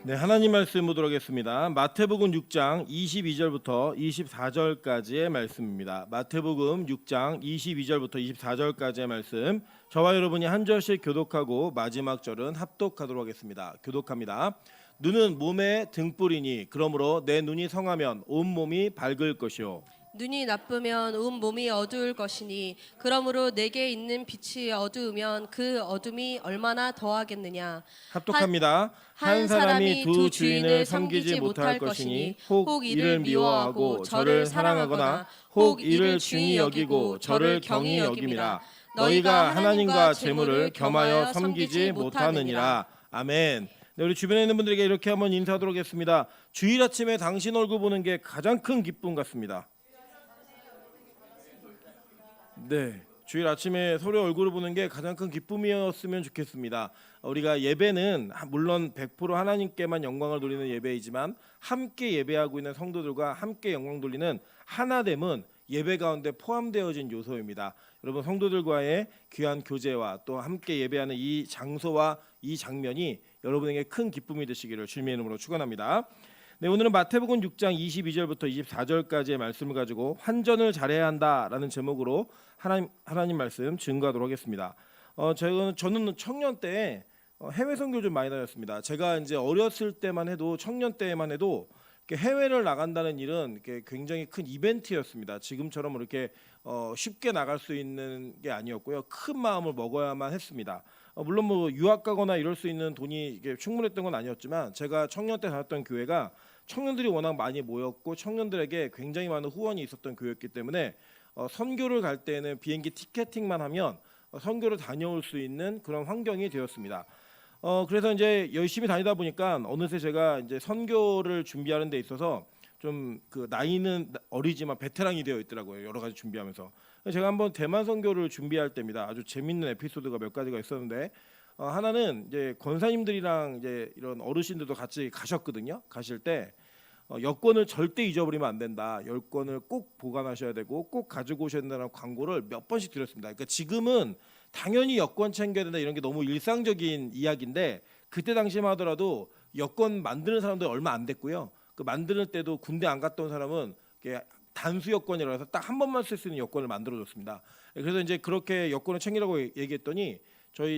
네, 하나님 말씀 보도록 하겠습니다. 마태복음 6장 22절부터 24절까지의 말씀입니다. 마태복음 6장 22절부터 24절까지의 말씀. 저와 여러분이 한 절씩 교독하고 마지막 절은 합독하도록 하겠습니다. 교독합니다. 눈은 몸의 등불이니 그러므로 내 눈이 성하면 온 몸이 밝을 것이요. 눈이 나쁘면 온 몸이 어두울 것이니 그러므로 내게 있는 빛이 어두우면 그 어둠이 얼마나 더하겠느냐. 합독합니다. 한 사람이 두 주인을 섬기지 못할 것이니 혹 이를 미워하고 저를 사랑하거나 혹 이를 중히 여기고 저를 경히 여김이라. 너희가 하나님과 재물을 겸하여 섬기지 못하느니라. 아멘. 네, 우리 주변에 있는 분들에게 이렇게 한번 인사하도록 하겠습니다. 주일 아침에 당신 얼굴 보는 게 가장 큰 기쁨 같습니다. 네, 주일 아침에 서로의 얼굴을 보는 게 가장 큰 기쁨이었으면 좋겠습니다. 우리가 예배는 물론 100% 하나님께만 영광을 돌리는 예배이지만 함께 예배하고 있는 성도들과 함께 영광 돌리는 하나됨은 예배 가운데 포함되어진 요소입니다. 여러분, 성도들과의 귀한 교제와 또 함께 예배하는 이 장소와 이 장면이 여러분에게 큰 기쁨이 되시기를 주님의 이름으로 축원합니다. 네, 오늘은 마태복음 6장 22절부터 24절까지의 말씀을 가지고 환전을 잘해야 한다라는 제목으로 하나님 말씀 증거하도록 하겠습니다. 저는 청년 때 해외 선교 좀 많이 다녔습니다. 제가 이제 어렸을 때만 해도 청년 때만 해도 해외를 나간다는 일은 굉장히 큰 이벤트였습니다. 지금처럼 이렇게 쉽게 나갈 수 있는 게 아니었고요. 큰 마음을 먹어야만 했습니다. 물론 뭐 유학 가거나 이럴 수 있는 돈이 이게 충분했던 건 아니었지만 제가 청년 때 다녔던 교회가 청년들이 워낙 많이 모였고 청년들에게 굉장히 많은 후원이 있었던 교회였기 때문에 선교를 갈 때는 비행기 티켓팅만 하면 선교를 다녀올 수 있는 그런 환경이 되었습니다. 그래서 이제 열심히 다니다 보니까 어느새 제가 이제 선교를 준비하는 데 있어서 좀 그 나이는 어리지만 베테랑이 되어 있더라고요. 여러 가지 준비하면서. 제가 한번 대만 선교를 준비할 때입니다. 아주 재밌는 에피소드가 몇 가지가 있었는데 하나는 이제 권사님들이랑 이제 이런 어르신들도 같이 가셨거든요. 가실 때 여권을 절대 잊어버리면 안 된다. 여권을 꼭 보관하셔야 되고 꼭 가지고 오셔야 된다는 광고를 몇 번씩 드렸습니다. 그러니까 지금은 당연히 여권 챙겨야 된다 이런 게 너무 일상적인 이야기인데 그때 당시만 하더라도 여권 만드는 사람들 얼마 안 됐고요. 그 만드는 때도 군대 안 갔다 온 사람은 단수 여권이라고 해서 딱 한 번만 쓸 수 있는 여권을 만들어줬습니다. 그래서 이제 그렇게 여권을 챙기라고 얘기했더니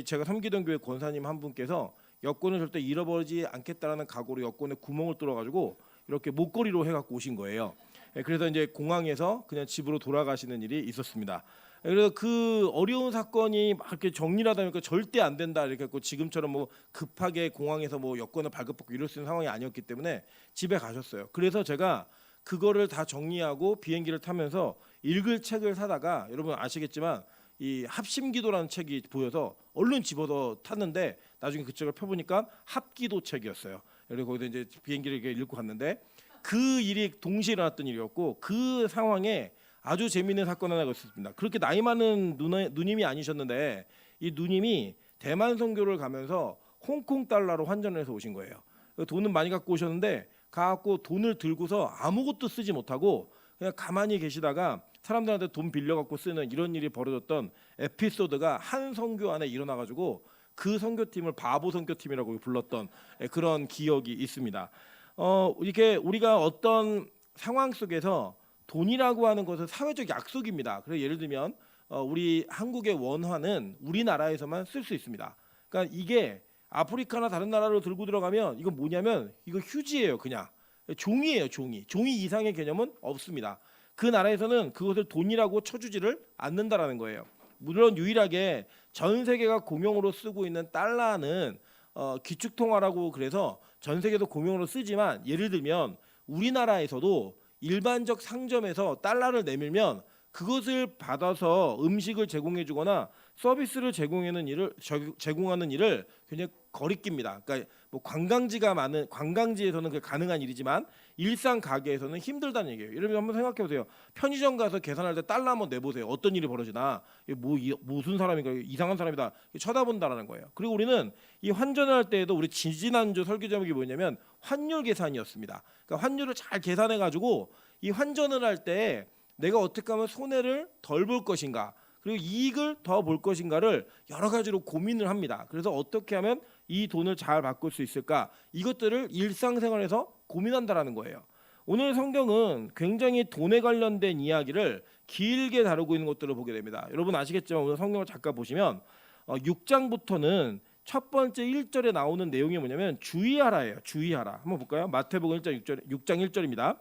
제가 섬기던 교회 권사님 한 분께서 여권을 절대 잃어버리지 않겠다라는 각오로 여권에 구멍을 뚫어가지고 이렇게 목걸이로 해갖고 오신 거예요. 그래서 이제 공항에서 그냥 집으로 돌아가시는 일이 있었습니다. 그래서 그 어려운 사건이 막 이렇게 정리를 하다 보니까 절대 안 된다 이렇게 했고 지금처럼 뭐 급하게 공항에서 뭐 여권을 발급받고 이럴 수 있는 상황이 아니었기 때문에 집에 가셨어요. 그래서 제가 그거를 다 정리하고 비행기를 타면서 읽을 책을 사다가 여러분 아시겠지만 이 합심기도라는 책이 보여서 얼른 집어서 탔는데 나중에 그 책을 펴보니까 합기도 책이었어요. 그리고 거기서 이제 비행기를 이렇게 읽고 갔는데 그 일이 동시에 일어났던 일이었고 그 상황에 아주 재미있는 사건 하나가 있었습니다. 그렇게 나이 많은 누님이 아니셨는데 이 누님이 대만 선교를 가면서 홍콩 달러로 환전을 해서 오신 거예요. 돈은 많이 갖고 오셨는데 가갖고 돈을 들고서 아무것도 쓰지 못하고 그냥 가만히 계시다가 사람들한테 돈 빌려갖고 쓰는 이런 일이 벌어졌던 에피소드가 한 선교 안에 일어나가지고 그 선교팀을 바보 선교팀이라고 불렀던 그런 기억이 있습니다. 이렇게 우리가 어떤 상황 속에서 돈이라고 하는 것은 사회적 약속입니다. 그래서 예를 들면 우리 한국의 원화는 우리나라에서만 쓸 수 있습니다. 그러니까 이게 아프리카나 다른 나라로 들고 들어가면 이건 뭐냐면 이거 휴지예요. 그냥 종이에요. 종이 이상의 개념은 없습니다. 그 나라에서는 그것을 돈이라고 쳐주지를 않는다라는 거예요. 물론 유일하게 전 세계가 공용으로 쓰고 있는 달러는 기축통화라고 그래서 전 세계도 공용으로 쓰지만 예를 들면 우리나라에서도 일반적 상점에서 달러를 내밀면 그것을 받아서 음식을 제공해 주거나 서비스를 제공하는 일을 굉장히 거리낍니다. 그러니까 뭐 관광지에서는 그게 가능한 일이지만 일상 가게에서는 힘들다는 얘기예요. 여러분 한번 생각해 보세요. 편의점 가서 계산할 때 달러 한번 내보세요. 어떤 일이 벌어지나? 무슨 사람인가? 이상한 사람이다. 쳐다본다라는 거예요. 그리고 우리는 이 환전을 할 때에도 우리 지난주 설교 제목이 뭐냐면 환율 계산이었습니다. 그러니까 환율을 잘 계산해 가지고 이 환전을 할 때 내가 어떻게 하면 손해를 덜 볼 것인가? 그리고 이익을 더 볼 것인가를 여러 가지로 고민을 합니다. 그래서 어떻게 하면 이 돈을 잘 바꿀 수 있을까? 이것들을 일상생활에서 고민한다라는 거예요. 오늘 성경은 굉장히 돈에 관련된 이야기를 길게 다루고 있는 것들을 보게 됩니다. 여러분 아시겠지만 오늘 성경을 잠깐 보시면 6장부터는 첫 번째 1절에 나오는 내용이 뭐냐면 주의하라예요. 주의하라. 한번 볼까요? 마태복음 6장 1절입니다.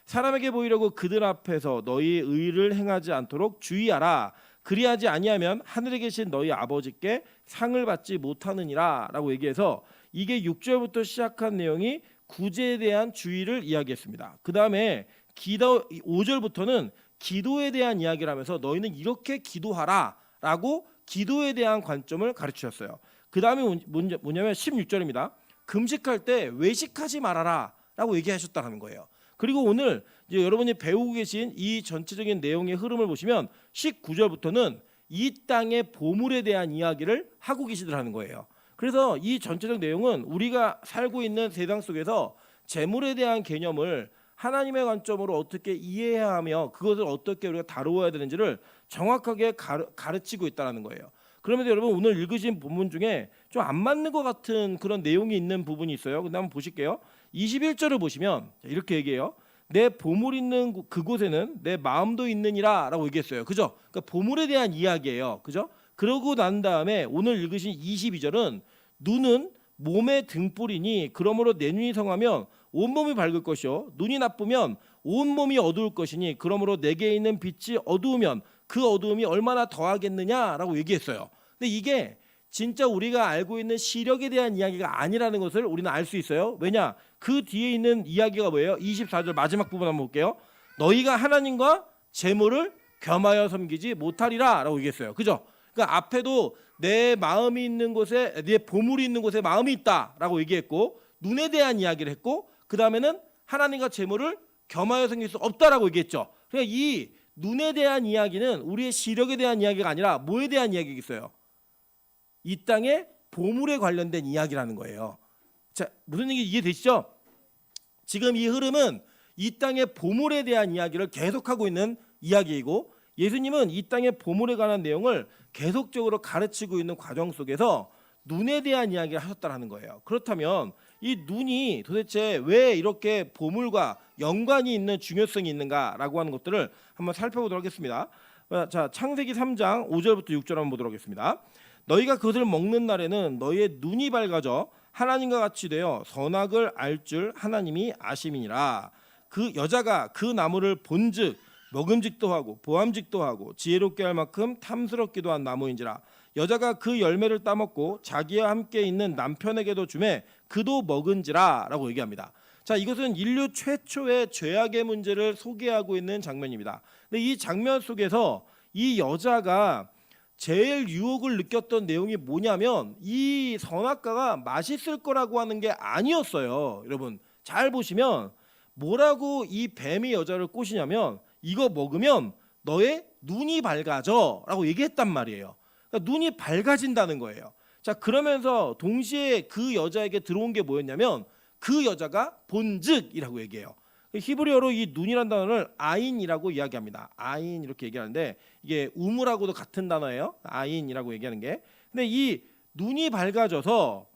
사람에게 보이려고 그들 앞에서 너희 의를 행하지 않도록 주의하라. 그리하지 아니하면 하늘에 계신 너희 아버지께 상을 받지 못하느니라 라고 얘기해서 이게 6절부터 시작한 내용이 구제에 대한 주의를 이야기했습니다. 그 다음에 5절부터는 기도에 대한 이야기를 하면서 너희는 이렇게 기도하라 라고 기도에 대한 관점을 가르치셨어요. 그 다음에 뭐냐면 16절입니다. 금식할 때 외식하지 말아라 라고 얘기하셨다는 거예요. 그리고 오늘 이제 여러분이 배우고 계신 이 전체적인 내용의 흐름을 보시면 19절부터는 이 땅의 보물에 대한 이야기를 하고 계시더라는 거예요. 그래서 이 전체적 내용은 우리가 살고 있는 세상 속에서 재물에 대한 개념을 하나님의 관점으로 어떻게 이해해야 하며 그것을 어떻게 우리가 다루어야 되는지를 정확하게 가르치고 있다는 거예요. 그러면서 여러분 오늘 읽으신 본문 중에 좀 안 맞는 것 같은 그런 내용이 있는 부분이 있어요. 근데 한번 보실게요. 21절을 보시면 이렇게 얘기해요. 내 보물 있는 그곳에는 내 마음도 있느니라 라고 얘기했어요. 그죠? 그러니까 보물에 대한 이야기예요. 그죠? 그러고 난 다음에 오늘 읽으신 22절은 눈은 몸의 등불이니 그러므로 내 눈이 성하면 온몸이 밝을 것이요 눈이 나쁘면 온몸이 어두울 것이니 그러므로 내게 있는 빛이 어두우면 그 어두움이 얼마나 더하겠느냐라고 얘기했어요. 근데 이게 진짜 우리가 알고 있는 시력에 대한 이야기가 아니라는 것을 우리는 알 수 있어요. 왜냐? 그 뒤에 있는 이야기가 뭐예요? 24절 마지막 부분 한번 볼게요. 너희가 하나님과 재물을 겸하여 섬기지 못하리라 라고 얘기했어요. 그죠? 그러니까 앞에도 내 마음이 있는 곳에 내 보물이 있는 곳에 마음이 있다라고 얘기했고 눈에 대한 이야기를 했고 그 다음에는 하나님과 재물을 겸하여 섬길 수 없다라고 얘기했죠. 그러니까 이 눈에 대한 이야기는 우리의 시력에 대한 이야기가 아니라 뭐에 대한 이야기겠어요? 이 땅의 보물에 관련된 이야기라는 거예요. 자, 무슨 얘기 이해되시죠? 지금 이 흐름은 이 땅의 보물에 대한 이야기를 계속하고 있는 이야기이고 예수님은 이 땅의 보물에 관한 내용을 계속적으로 가르치고 있는 과정 속에서 눈에 대한 이야기를 하셨다는 거예요. 그렇다면 이 눈이 도대체 왜 이렇게 보물과 연관이 있는 중요성이 있는가라고 하는 것들을 한번 살펴보도록 하겠습니다. 자, 창세기 3장 5절부터 6절 한번 보도록 하겠습니다. 너희가 그것을 먹는 날에는 너희의 눈이 밝아져 하나님과 같이 되어 선악을 알 줄 하나님이 아심이니라. 그 여자가 그 나무를 본즉 먹음직도 하고 보암직도 하고 지혜롭게 할 만큼 탐스럽기도 한 나무인지라. 여자가 그 열매를 따먹고 자기와 함께 있는 남편에게도 주매 그도 먹은지라 라고 얘기합니다. 자, 이것은 인류 최초의 죄악의 문제를 소개하고 있는 장면입니다. 근데 이 장면 속에서 이 여자가 제일 유혹을 느꼈던 내용이 뭐냐면 이 선악과가 맛있을 거라고 하는 게 아니었어요. 여러분 잘 보시면 뭐라고 이 뱀이 여자를 꼬시냐면 이거 먹으면 너의 눈이 밝아져 라고 얘기했단 말이에요. 그러니까 눈이 밝아진다는 거예요. 자, 그러면서 동시에 그 여자에게 들어온 게 뭐였냐면 그 여자가 본즉이라고 얘기해요. 히브리어로 이 눈이라는 단어를 아인이라고 이야기합니다. 아인 이렇게 얘기하는데 이게 우물하고도 같은 단어예요. 아인이라고 얘기하는 게. 근데 이 눈이 밝아져서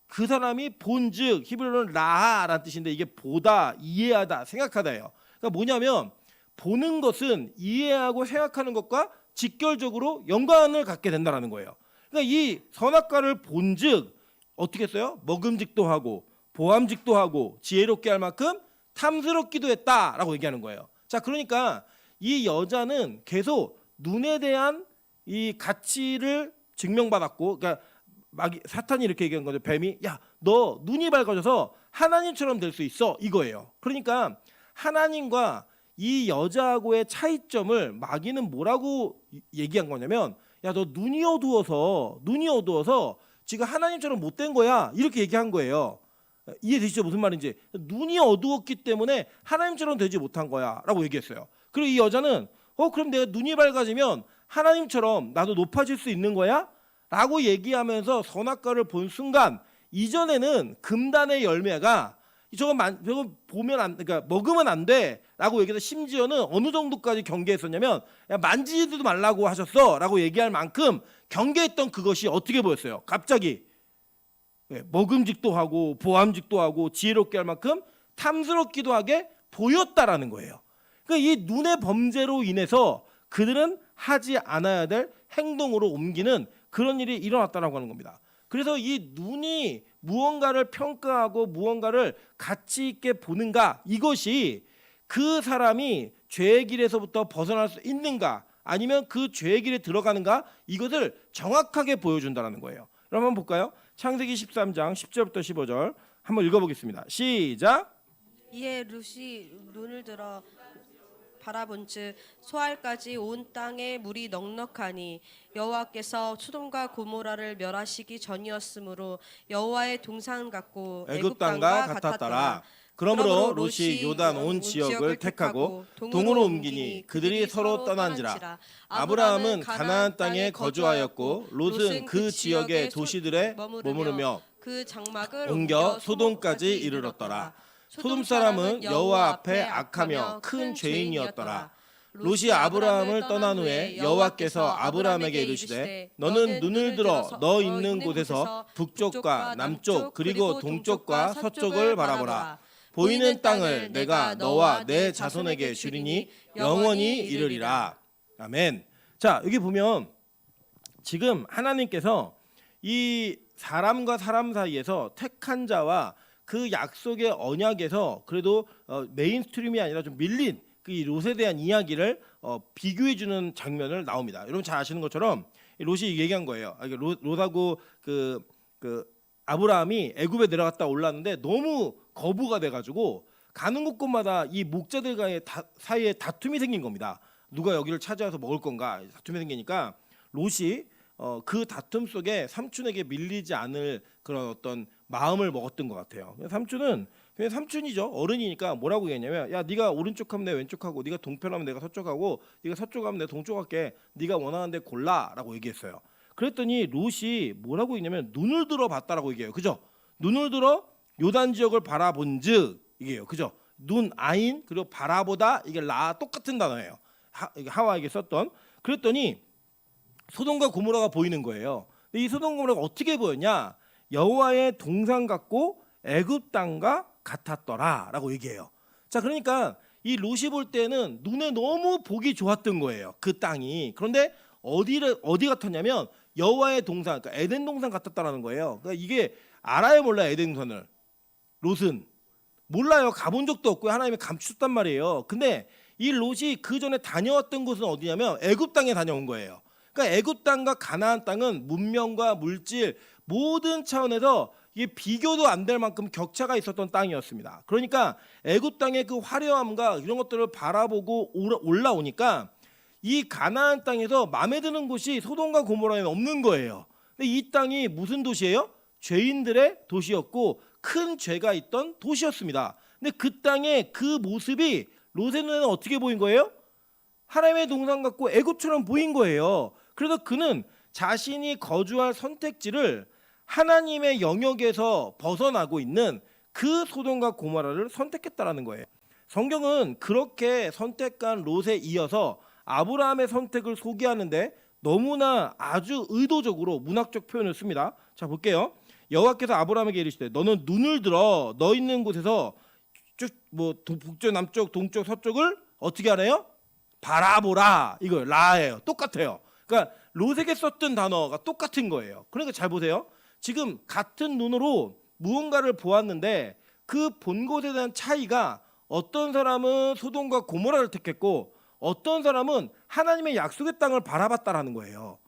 그 사람이 본즉 히브리어로는 라하라는 뜻인데 이게 보다, 이해하다, 생각하다예요. 그러니까 뭐냐면 보는 것은 이해하고 생각하는 것과 직결적으로 연관을 갖게 된다는 거예요. 그러니까 이 선악과를 본즉 어떻게 써요? 먹음직도 하고 보암직도 하고 지혜롭게 할 만큼 탐스럽기도 했다라고 얘기하는 거예요. 자, 그러니까 이 여자는 계속 눈에 대한 이 가치를 증명받았고, 그러니까 막 사탄이 이렇게 얘기한 거죠. 뱀이 야, 너 눈이 밝아져서 하나님처럼 될 수 있어 이거예요. 그러니까 하나님과 이 여자하고의 차이점을 마귀는 뭐라고 얘기한 거냐면 야, 너 눈이 어두워서 지금 하나님처럼 못된 거야 이렇게 얘기한 거예요. 이해되시죠? 무슨 말인지. 눈이 어두웠기 때문에 하나님처럼 되지 못한 거야 라고 얘기했어요. 그리고 이 여자는 그럼 내가 눈이 밝아지면 하나님처럼 나도 높아질 수 있는 거야? 라고 얘기하면서 선악과를 본 순간 이전에는 금단의 열매가 저거 보면 그러니까 먹으면 안 돼라고 얘기해서 심지어는 어느 정도까지 경계했었냐면 야, 만지지도 말라고 하셨어라고 얘기할 만큼 경계했던 그것이 어떻게 보였어요? 갑자기 먹음직도 하고 보암직도 하고 지혜롭게 할 만큼 탐스럽기도 하게 보였다라는 거예요. 그러니까 이 눈의 범죄로 인해서 그들은 하지 않아야 될 행동으로 옮기는 그런 일이 일어났다라고 하는 겁니다. 그래서 이 눈이 무언가를 평가하고 무언가를 가치 있게 보는가, 이것이 그 사람이 죄의 길에서부터 벗어날 수 있는가 아니면 그 죄의 길에 들어가는가, 이것을 정확하게 보여준다는 거예요. 그럼 한번 볼까요? 창세기 13장 10절부터 15절 한번 읽어보겠습니다. 시작. 이에 룻이 눈을 들어 바라본즉 소알까지 온 땅에 물이 넉넉하니 여호와께서 소돔과 고모라를 멸하시기 전이었으므로 여호와의 동산 같고 애굽 땅과 같았더라. 그러므로 롯이 요단 온 지역을 택하고 동으로 옮기니 그들이 서로 떠난지라. 아브라함은 가나안 땅에 거주하였고 롯은 그 지역의 도시들에 머무르며 그 장막을 옮겨 소돔까지 이르렀더라. 소돔 사람은 여호와 앞에 악하며 큰 죄인이었더라. 롯이 아브라함을 떠난 후에 여호와께서 아브라함에게 이르시되 너는 눈을 들어 너 있는 곳에서 북쪽과 남쪽 그리고 동쪽과 서쪽을 바라보라. 보이는 땅을 내가 너와 내 자손에게 주리니 영원히 이르리라. 아멘. 자, 여기 보면 지금 하나님께서 이 사람과 사람 사이에서 택한 자와 그 약속의 언약에서 그래도 메인스트림이 아니라 좀 밀린 그 롯에 대한 이야기를 비교해 주는 장면을 나옵니다. 여러분 잘 아시는 것처럼 롯이 얘기한 거예요. 롯하고 그 아브라함이 애굽에 내려갔다 올랐는데 너무 거부가 돼가지고 가는 곳곳마다 이 목자들과의 사이에 다툼이 생긴 겁니다. 누가 여기를 차지해서 먹을 건가 다툼이 생기니까 롯이 그 다툼 속에 삼촌에게 밀리지 않을 그런 어떤 마음을 먹었던 것 같아요. 삼촌은 그냥 삼촌이죠. 어른이니까 뭐라고 얘기했냐면 야 네가 오른쪽 하면 내가 왼쪽 하고 네가 동편하면 내가 서쪽 하고 네가 서쪽 하면 내가 동쪽 할게. 네가 원하는 데 골라라고 얘기했어요. 그랬더니 롯이 뭐라고 했냐면 눈을 들어 봤다라고 얘기해요. 그죠? 눈을 들어 요단 지역을 바라본즉 이게요. 그죠? 눈 아인 그리고 바라보다 이게 라 똑같은 단어예요. 하와에게 썼던. 그랬더니 소돔과 고모라가 보이는 거예요. 근데 이 소돔과 고모라가 어떻게 보였냐? 여호와의 동산 같고 애굽 땅과 같았더라라고 얘기해요. 자, 그러니까 이 롯이 볼 때는 눈에 너무 보기 좋았던 거예요. 그 땅이. 그런데 어디 같았냐면 여호와의 동산, 그러니까 에덴 동산 같았다라는 거예요. 그러니까 이게 알아요, 몰라요? 에덴 동산을. 롯은 몰라요. 가본 적도 없고 하나님이 감추셨단 말이에요. 근데 이 롯이 그 전에 다녀왔던 곳은 어디냐면 애굽 땅에 다녀온 거예요. 그러니까 애굽 땅과 가나안 땅은 문명과 물질 모든 차원에서 이게 비교도 안 될 만큼 격차가 있었던 땅이었습니다. 그러니까 애굽 땅의 그 화려함과 이런 것들을 바라보고 올라오니까 이 가나안 땅에서 마음에 드는 곳이 소돔과 고모라에는 없는 거예요. 근데 이 땅이 무슨 도시예요? 죄인들의 도시였고 큰 죄가 있던 도시였습니다. 근데 그 땅의 그 모습이 롯의 눈에는 어떻게 보인 거예요? 하나님의 동산 같고 애굽처럼 보인 거예요. 그래서 그는 자신이 거주할 선택지를 하나님의 영역에서 벗어나고 있는 그 소돔과 고모라를 선택했다라는 거예요. 성경은 그렇게 선택한 롯에 이어서 아브라함의 선택을 소개하는데 너무나 아주 의도적으로 문학적 표현을 씁니다. 자, 볼게요. 여호와께서 아브라함에게 이르시되 너는 눈을 들어 너 있는 곳에서 쭉 북쪽, 남쪽, 동쪽, 서쪽을 어떻게 하래요? 바라보라. 이거 라예요. 똑같아요. 그러니까 롯에게 썼던 단어가 똑같은 거예요. 그러니까 잘 보세요. 지금 같은 눈으로 무언가를 보았는데 그 본 곳에 대한 차이가 어떤 사람은 소돔과 고모라를 택했고 어떤 사람은 하나님의 약속의 땅을 바라봤다라는 거예요.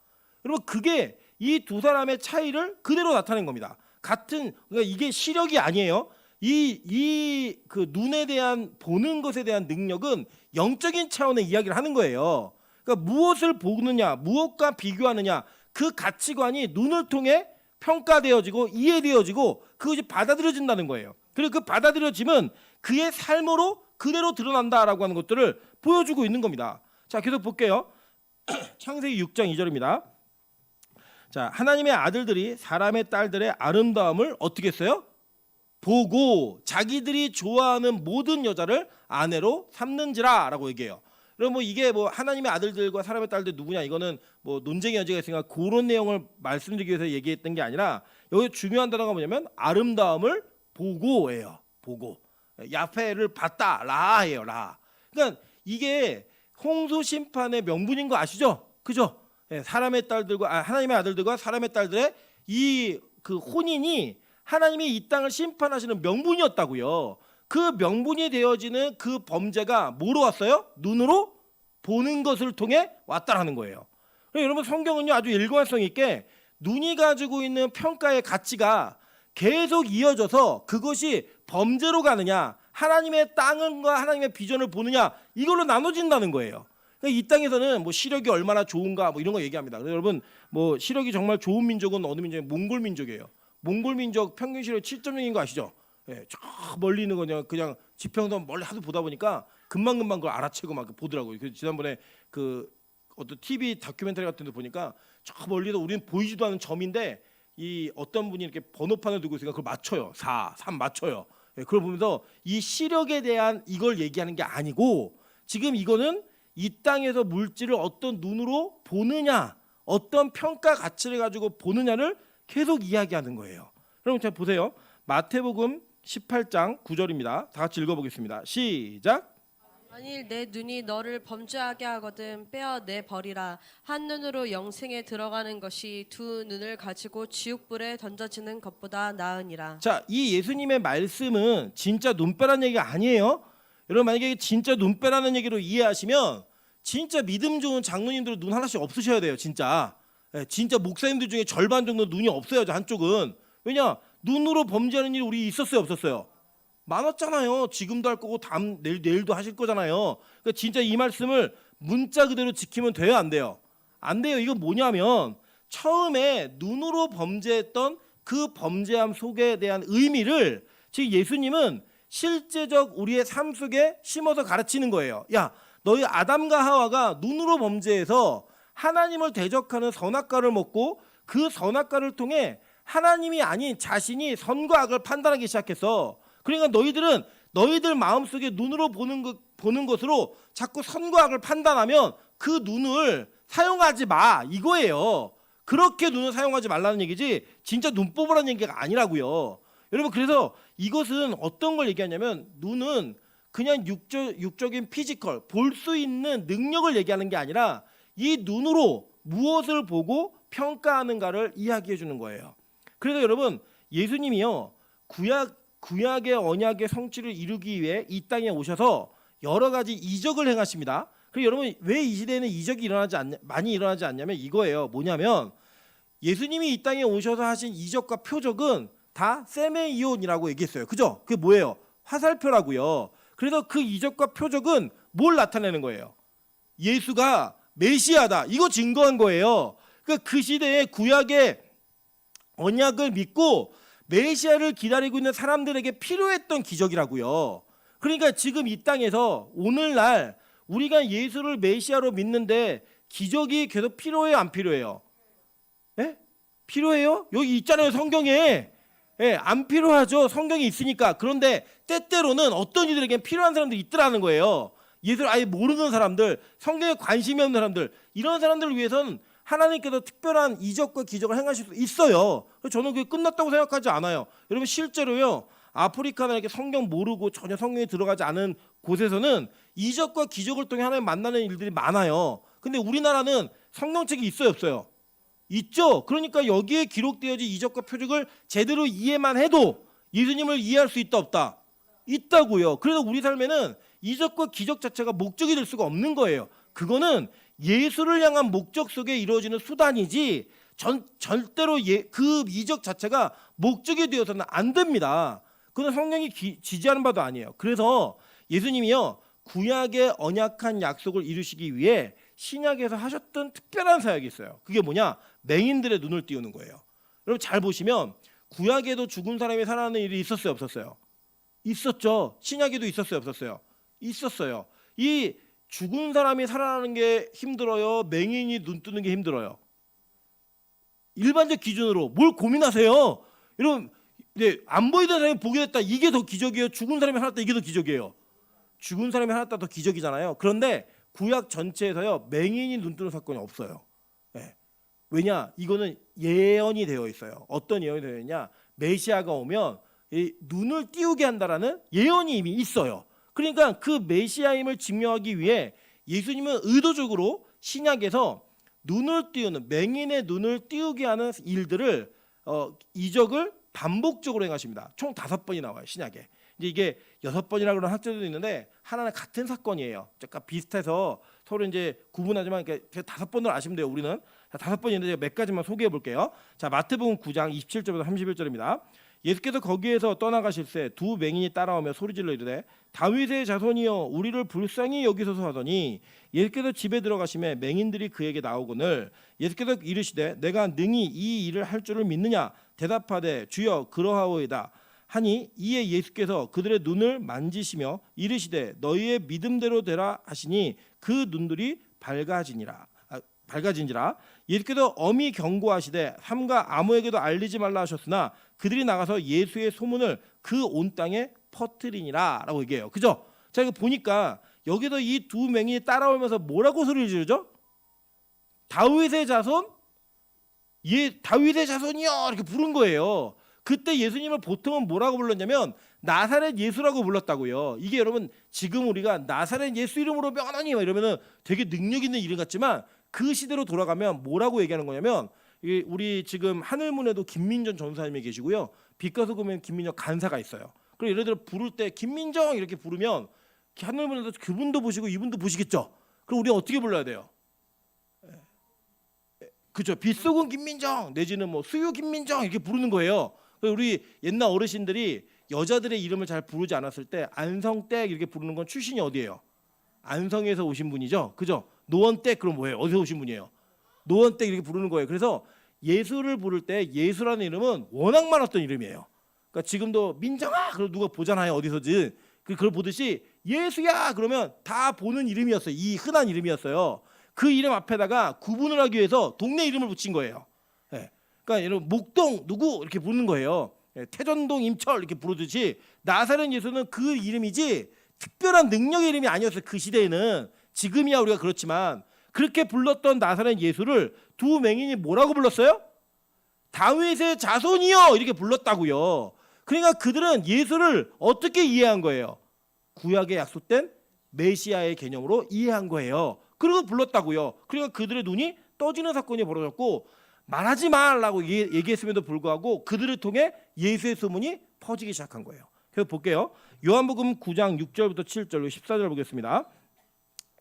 여러분 그게 이 두 사람의 차이를 그대로 나타낸 겁니다. 그러니까 이게 시력이 아니에요. 그 눈에 대한 보는 것에 대한 능력은 영적인 차원의 이야기를 하는 거예요. 그러니까 무엇을 보느냐, 무엇과 비교하느냐, 그 가치관이 눈을 통해 평가되어지고 이해되어지고 그것이 받아들여진다는 거예요. 그리고 그 받아들여짐은 그의 삶으로 그대로 드러난다라고 하는 것들을 보여주고 있는 겁니다. 자, 계속 볼게요. 창세기 6장 2절입니다. 자, 하나님의 아들들이 사람의 딸들의 아름다움을 어떻게 했어요? 보고 자기들이 좋아하는 모든 여자를 아내로 삼는지라라고 얘기해요. 그럼 뭐 이게 뭐 하나님의 아들들과 사람의 딸들 누구냐 이거는 뭐 논쟁의 여지가 있으니까 그런 내용을 말씀드리기 위해서 얘기했던 게 아니라 여기 중요한 단어가 뭐냐면 아름다움을 보고예요. 보고. 야페를 봤다. 라예요. 라. 그러니까 이게 홍수 심판의 명분인 거 아시죠? 그죠? 사람의 딸들과 하나님의 아들들과 사람의 딸들의 이 그 혼인이 하나님이 이 땅을 심판하시는 명분이었다고요. 그 명분이 되어지는 그 범죄가 뭐로 왔어요? 눈으로 보는 것을 통해 왔다라는 거예요. 여러분 성경은요 아주 일관성 있게 눈이 가지고 있는 평가의 가치가 계속 이어져서 그것이 범죄로 가느냐 하나님의 땅과 하나님의 비전을 보느냐 이걸로 나눠진다는 거예요. 그러니까 이 땅에서는 뭐 시력이 얼마나 좋은가 뭐 이런 거 얘기합니다. 그래서 여러분 뭐 시력이 정말 좋은 민족은 어느 민족이에요? 몽골 민족이에요. 몽골 민족 평균 시력 7.0인 거 아시죠? 저 멀리 있는 거 그냥 지평선 멀리 하도 보다 보니까 금방금방 그걸 알아채고 막 보더라고요. 그래서 지난번에 그 어떤 TV 다큐멘터리 같은 데 보니까 저 멀리서 우리는 보이지도 않는 점인데 이 어떤 분이 이렇게 번호판을 두고 있으니까 그걸 맞춰요. 4, 3 맞춰요. 그걸 보면서 이 시력에 대한 이걸 얘기하는 게 아니고 지금 이거는 이 땅에서 물질을 어떤 눈으로 보느냐 어떤 평가 가치를 가지고 보느냐를 계속 이야기하는 거예요. 여러분 잘 보세요. 마태복음 18장 9절입니다. 다 같이 읽어보겠습니다. 시작. 만일 내 눈이 너를 범죄하게 하거든 빼어내 버리라. 한 눈으로 영생에 들어가는 것이 두 눈을 가지고 지옥불에 던져지는 것보다 나으니라. 자, 이 예수님의 말씀은 진짜 눈 빼라는 얘기가 아니에요. 여러분 만약에 진짜 눈 빼라는 얘기로 이해하시면 진짜 믿음 좋은 장로님들은 눈 하나씩 없으셔야 돼요. 진짜 목사님들 중에 절반 정도 눈이 없어야죠. 한쪽은. 왜냐? 눈으로 범죄하는 일이 우리 있었어요 없었어요? 많았잖아요. 지금도 할 거고 다음 내일도 하실 거잖아요. 그러니까 진짜 이 말씀을 문자 그대로 지키면 돼요 안 돼요? 안 돼요. 이건 뭐냐면 처음에 눈으로 범죄했던 그 범죄함 속에 대한 의미를 지금 예수님은 실제적 우리의 삶 속에 심어서 가르치는 거예요. 야, 너희 아담과 하와가 눈으로 범죄해서 하나님을 대적하는 선악과를 먹고 그 선악과를 통해 하나님이 아닌 자신이 선과 악을 판단하기 시작했어. 그러니까 너희들은 너희들 마음속에 눈으로 보는 것으로 자꾸 선과 악을 판단하면 그 눈을 사용하지 마 이거예요. 그렇게 눈을 사용하지 말라는 얘기지 진짜 눈 뽑으라는 얘기가 아니라고요. 여러분 그래서 이것은 어떤 걸 얘기하냐면 눈은 그냥 육적인 피지컬 볼 수 있는 능력을 얘기하는 게 아니라 이 눈으로 무엇을 보고 평가하는가를 이야기해 주는 거예요. 그래서 여러분 예수님이요 구약의 언약의 성취를 이루기 위해 이 땅에 오셔서 여러 가지 이적을 행하십니다. 그리고 여러분 왜 이 시대에는 이적이 많이 일어나지 않냐면 이거예요. 뭐냐면 예수님이 이 땅에 오셔서 하신 이적과 표적은 다 세메이온이라고 얘기했어요. 그죠? 그게 뭐예요? 화살표라고요. 그래서 그 이적과 표적은 뭘 나타내는 거예요? 예수가 메시아다. 이거 증거한 거예요. 그러니까 그 시대에 구약의 언약을 믿고 메시아를 기다리고 있는 사람들에게 필요했던 기적이라고요. 그러니까 지금 이 땅에서 오늘날 우리가 예수를 메시아로 믿는데 기적이 계속 필요해요, 안 필요해요? 예? 필요해요? 여기 있잖아요, 성경에. 예, 안 필요하죠. 성경이 있으니까. 그런데 때때로는 어떤 이들에게 필요한 사람들이 있더라는 거예요. 예수를 아예 모르는 사람들, 성경에 관심이 없는 사람들, 이런 사람들을 위해서는 하나님께서 특별한 이적과 기적을 행하실 수 있어요. 저는 그게 끝났다고 생각하지 않아요. 여러분 실제로요. 아프리카나 이렇게 성경 모르고 전혀 성경에 들어가지 않은 곳에서는 이적과 기적을 통해 하나님 만나는 일들이 많아요. 근데 우리나라는 성경책이 있어요, 없어요? 있죠. 그러니까 여기에 기록되어진 이적과 표적을 제대로 이해만 해도 예수님을 이해할 수 있다 없다? 있다고요. 그래서 우리 삶에는 이적과 기적 자체가 목적이 될 수가 없는 거예요. 그거는 예수를 향한 목적 속에 이루어지는 수단이지 절대로 그 이적 자체가 목적이 되어서는 안 됩니다. 그건 성경이 지지하는 바도 아니에요. 그래서 예수님이요 구약의 언약한 약속을 이루시기 위해 신약에서 하셨던 특별한 사역이 있어요. 그게 뭐냐? 맹인들의 눈을 띄우는 거예요. 여러분 잘 보시면 구약에도 죽은 사람이 살아나는 일이 있었어요, 없었어요? 있었죠. 신약에도 있었어요, 없었어요? 있었어요. 이 죽은 사람이 살아나는 게 힘들어요? 맹인이 눈 뜨는 게 힘들어요? 일반적 기준으로 뭘 고민하세요? 여러분 안 보이던 사람이 보게 됐다. 이게 더 기적이에요? 죽은 사람이 살았다. 이게 더 기적이에요? 죽은 사람이 살았다 더 기적이잖아요. 그런데 구약 전체에서요 맹인이 눈 뜨는 사건이 없어요. 예. 왜냐? 이거는 예언이 되어 있어요. 어떤 예언이 되어 있냐? 메시아가 오면 이 눈을 띄우게 한다라는 예언이 이미 있어요. 그러니까 그 메시아임을 증명하기 위해 예수님은 의도적으로 신약에서 눈을 띄우는 맹인의 눈을 띄우게 하는 일들을 이적을 반복적으로 행하십니다. 총 5번이 나와요 신약에. 이제 이게 6번이라 그러는 학자들도 있는데 하나는 같은 사건이에요. 약간 비슷해서 서로 이제 구분하지만 5번을 아시면 돼요. 우리는 5번인데 제가 몇 가지만 소개해 볼게요. 자, 마태복음 9장 27절부터 31절입니다. 예수께서 거기에서 떠나가실새 두 맹인이 따라오며 소리질러 이르되 다윗의 자손이여 우리를 불쌍히 여기소서 하더니 예수께서 집에 들어가시매 맹인들이 그에게 나오거늘 예수께서 이르시되 내가 능히 이 일을 할 줄을 믿느냐 대답하되 주여 그러하오이다 하니 이에 예수께서 그들의 눈을 만지시며 이르시되 너희의 믿음대로 되라 하시니 그 눈들이 밝아진지라 예수께서 엄히 경고하시되 삼가 아무에게도 알리지 말라 하셨으나 그들이 나가서 예수의 소문을 그 온 땅에 퍼뜨리니라라고 얘기해요. 그죠? 자, 이거 보니까 여기서 이 두 맹인이 따라오면서 뭐라고 소리를 지르죠? 다윗의 자손, 다윗의 자손이여 이렇게 부른 거예요. 그때 예수님을 보통은 뭐라고 불렀냐면 나사렛 예수라고 불렀다고요. 이게 여러분 지금 우리가 나사렛 예수 이름으로 명하노니 이러면은 되게 능력 있는 이름 같지만 그 시대로 돌아가면 뭐라고 얘기하는 거냐면 우리 지금 하늘문에도 김민전 전사님이 계시고요. 빛가소금에 김민정 간사가 있어요. 그리고 예를 들어 부를 때 김민정 이렇게 부르면 하늘문에도 그분도 보시고 이분도 보시겠죠. 그럼 우리가 어떻게 불러야 돼요? 그렇죠. 빛소금 김민정 내지는 뭐 수유 김민정 이렇게 부르는 거예요. 우리 옛날 어르신들이 여자들의 이름을 잘 부르지 않았을 때 안성댁 이렇게 부르는 건 출신이 어디예요? 안성에서 오신 분이죠. 그죠? 노원댁 그럼 뭐예요? 어디서 오신 분이에요? 노원댁 이렇게 부르는 거예요. 그래서 예수를 부를 때 예수라는 이름은 워낙 많았던 이름이에요. 그러니까 지금도 민정아 그럼 누가 보잖아요. 어디서든. 그걸 보듯이 예수야 그러면 다 보는 이름이었어요. 이 흔한 이름이었어요. 그 이름 앞에다가 구분을 하기 위해서 동네 이름을 붙인 거예요. 예. 그러니까 여러분 목동 누구 이렇게 부르는 거예요. 예. 태전동 임철 이렇게 부르듯이 나사렛 예수는 그 이름이지 특별한 능력의 이름이 아니었어요. 그 시대에는. 지금이야 우리가 그렇지만 그렇게 불렀던 나사렛 예수를 두 맹인이 뭐라고 불렀어요? 다윗의 자손이요 이렇게 불렀다고요. 그러니까 그들은 예수를 어떻게 이해한 거예요? 구약에 약속된 메시아의 개념으로 이해한 거예요. 그리고 불렀다고요. 그러니까 그들의 눈이 떠지는 사건이 벌어졌고 말하지 말라고 얘기했음에도 불구하고 그들을 통해 예수의 소문이 퍼지기 시작한 거예요. 그래서 볼게요. 요한복음 9장 6절부터 7절 14절 보겠습니다.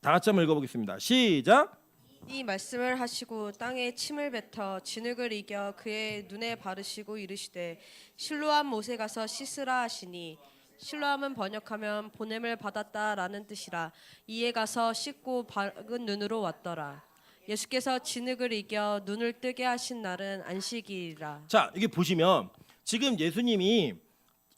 다 같이 한번 읽어보겠습니다. 시작. 이 말씀을 하시고 땅에 침을 뱉어 진흙을 이겨 그의 눈에 바르시고 이르시되 실로암 못에 가서 씻으라 하시니 실로암은 번역하면 보냄을 받았다라는 뜻이라. 이에 가서 씻고 밝은 눈으로 왔더라. 예수께서 진흙을 이겨 눈을 뜨게 하신 날은 안식일이라. 자, 이게 보시면 지금 예수님이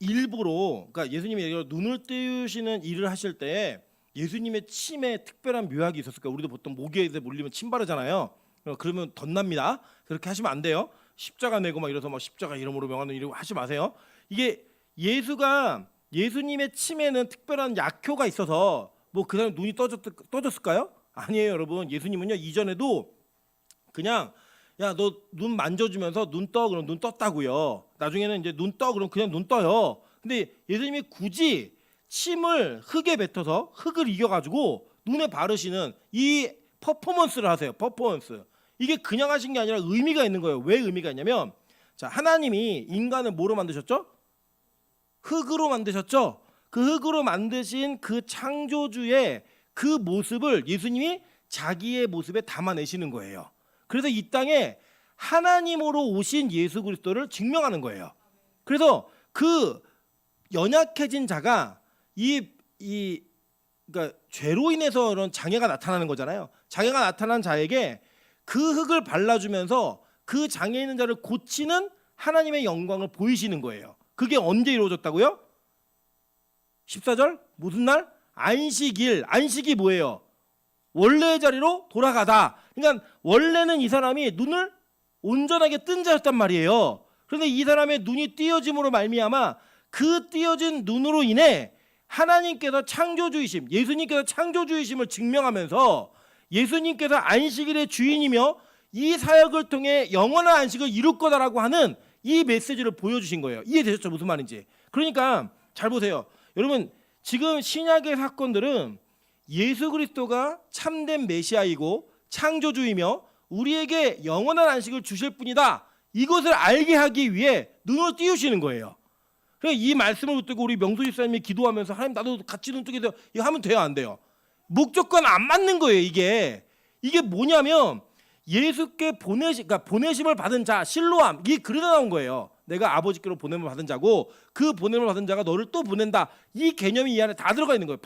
일부러 그러니까 예수님이 눈을 띄우시는 일을 하실 때 예수님의 침에 특별한 묘약이 있었을까? 우리도 보통 목에 물리면 침 바르잖아요. 그러면 덧납니다. 그렇게 하시면 안 돼요. 십자가 내고 막 이래서 막 십자가 이름으로 명하는 이름 하지 마세요. 이게 예수님의 침에는 특별한 약효가 있어서 뭐 그 사람 눈이 떠졌을까요? 아니에요, 여러분. 예수님은요 이전에도 그냥 야 너 눈 만져주면서 눈 떠 그럼 눈 떴다고요. 나중에는 이제 눈 떠 그럼 그냥 눈 떠요. 근데 예수님이 굳이 침을 흙에 뱉어서 흙을 이겨가지고 눈에 바르시는 이 퍼포먼스를 하세요. 퍼포먼스. 이게 그냥 하신 게 아니라 의미가 있는 거예요. 왜 의미가 있냐면 자 하나님이 인간을 뭐로 만드셨죠? 흙으로 만드셨죠. 그 흙으로 만드신 그 창조주의 그 모습을 예수님이 자기의 모습에 담아내시는 거예요. 그래서 이 땅에 하나님으로 오신 예수 그리스도를 증명하는 거예요. 그래서 그 연약해진 자가 그러니까 죄로 인해서 이런 장애가 나타나는 거잖아요. 장애가 나타난 자에게 그 흙을 발라주면서 그 장애 있는 자를 고치는 하나님의 영광을 보이시는 거예요. 그게 언제 이루어졌다고요? 14절 무슨 날? 안식일. 안식이 뭐예요? 원래의 자리로 돌아가다. 그러니까 원래는 이 사람이 눈을 온전하게 뜬 자였단 말이에요. 그런데 이 사람의 눈이 띄어짐으로 말미암아 그 띄어진 눈으로 인해 하나님께서 창조주이심, 예수님께서 창조주이심을 증명하면서 예수님께서 안식일의 주인이며 이 사역을 통해 영원한 안식을 이룰 거다라고 하는 이 메시지를 보여주신 거예요. 이해되셨죠? 무슨 말인지. 그러니까 잘 보세요. 여러분, 지금 신약의 사건들은 예수 그리스도가 참된 메시아이고 창조주이며 우리에게 영원한 안식을 주실 분이다, 이것을 알게 하기 위해 눈을 띄우시는 거예요. 그러니까 이 말씀을 붙들고 우리 명수 집사님이 기도하면서 하나님 나도 같이 눈 뜨게 돼요, 이거 하면 돼요, 안 돼요? 목적과는 안 맞는 거예요. 이게 뭐냐면 예수께 그러니까 보내심을 받은 자, 실로암, 이게 그래서 나온 거예요. 내가 아버지께로 보냄을 받은 자고 그 보냄을 받은 자가 너를 또 보낸다, 이 개념이 이 안에 다 들어가 있는 거예요.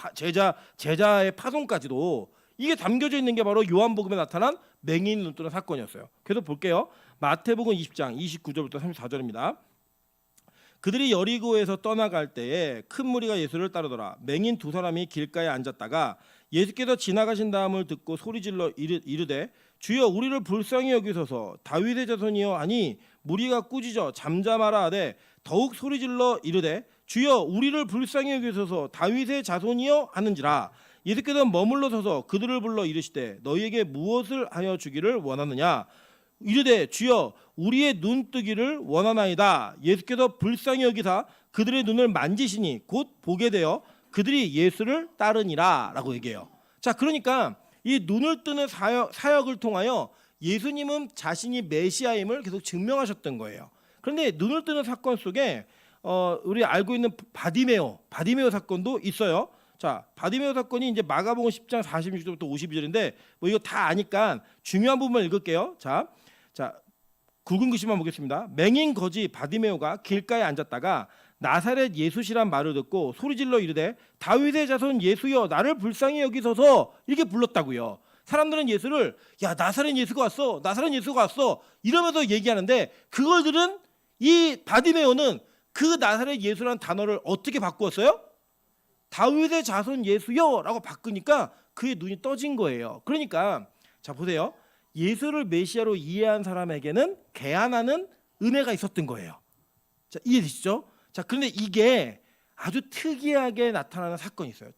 제자의 파송까지도 이게 담겨져 있는 게 바로 요한복음에 나타난 맹인 눈 뜨는 사건이었어요. 계속 볼게요. 마태복음 20장 29절부터 34절입니다. 그들이 여리고에서 떠나갈 때에 큰 무리가 예수를 따르더라. 맹인 두 사람이 길가에 앉았다가 예수께서 지나가신 다음을 듣고 소리질러 이르되 주여 우리를 불쌍히 여기소서, 다윗의 자손이여 하니 무리가 꾸짖어 잠잠하라 하되 더욱 소리질러 이르되 주여 우리를 불쌍히 여기소서, 다윗의 자손이여 하는지라. 예수께서 머물러 서서 그들을 불러 이르시되 너희에게 무엇을 하여 주기를 원하느냐. 이르되 주여 우리의 눈 뜨기를 원하나이다. 예수께서 불쌍히 여기사 그들의 눈을 만지시니 곧 보게 되어 그들이 예수를 따르니라 라고 얘기해요. 자, 그러니까 이 눈을 뜨는 사역을 통하여 예수님은 자신이 메시아임을 계속 증명하셨던 거예요. 그런데 눈을 뜨는 사건 속에 우리 알고 있는 바디메오 사건도 있어요. 자, 바디메오 사건이 이제 마가복음 10장 46절부터 52절인데 뭐 이거 다 아니까 중요한 부분만 읽을게요. 자, 굵은 글씨만 보겠습니다. 맹인 거지 바디메오가 길가에 앉았다가 나사렛 예수시란 말을 듣고 소리질러 이르되 다윗의 자손 예수여 나를 불쌍히 여기소서, 이렇게 불렀다고요. 사람들은 예수를 야 나사렛 예수가 왔어, 나사렛 예수가 왔어 이러면서 얘기하는데 그걸 들은 이 바디메오는 그 나사렛 예수라는 단어를 어떻게 바꾸었어요? 다윗의 자손 예수여라고 바꾸니까 그의 눈이 떠진 거예요. 그러니까 자 보세요. 예수를 메시아로 이해한 사람에게는 개안하는 은혜가 있었던 거예요. 자, 이해되시죠? 자, 그런데 이게 아주 특이하게 나타나는 사건이 있어요.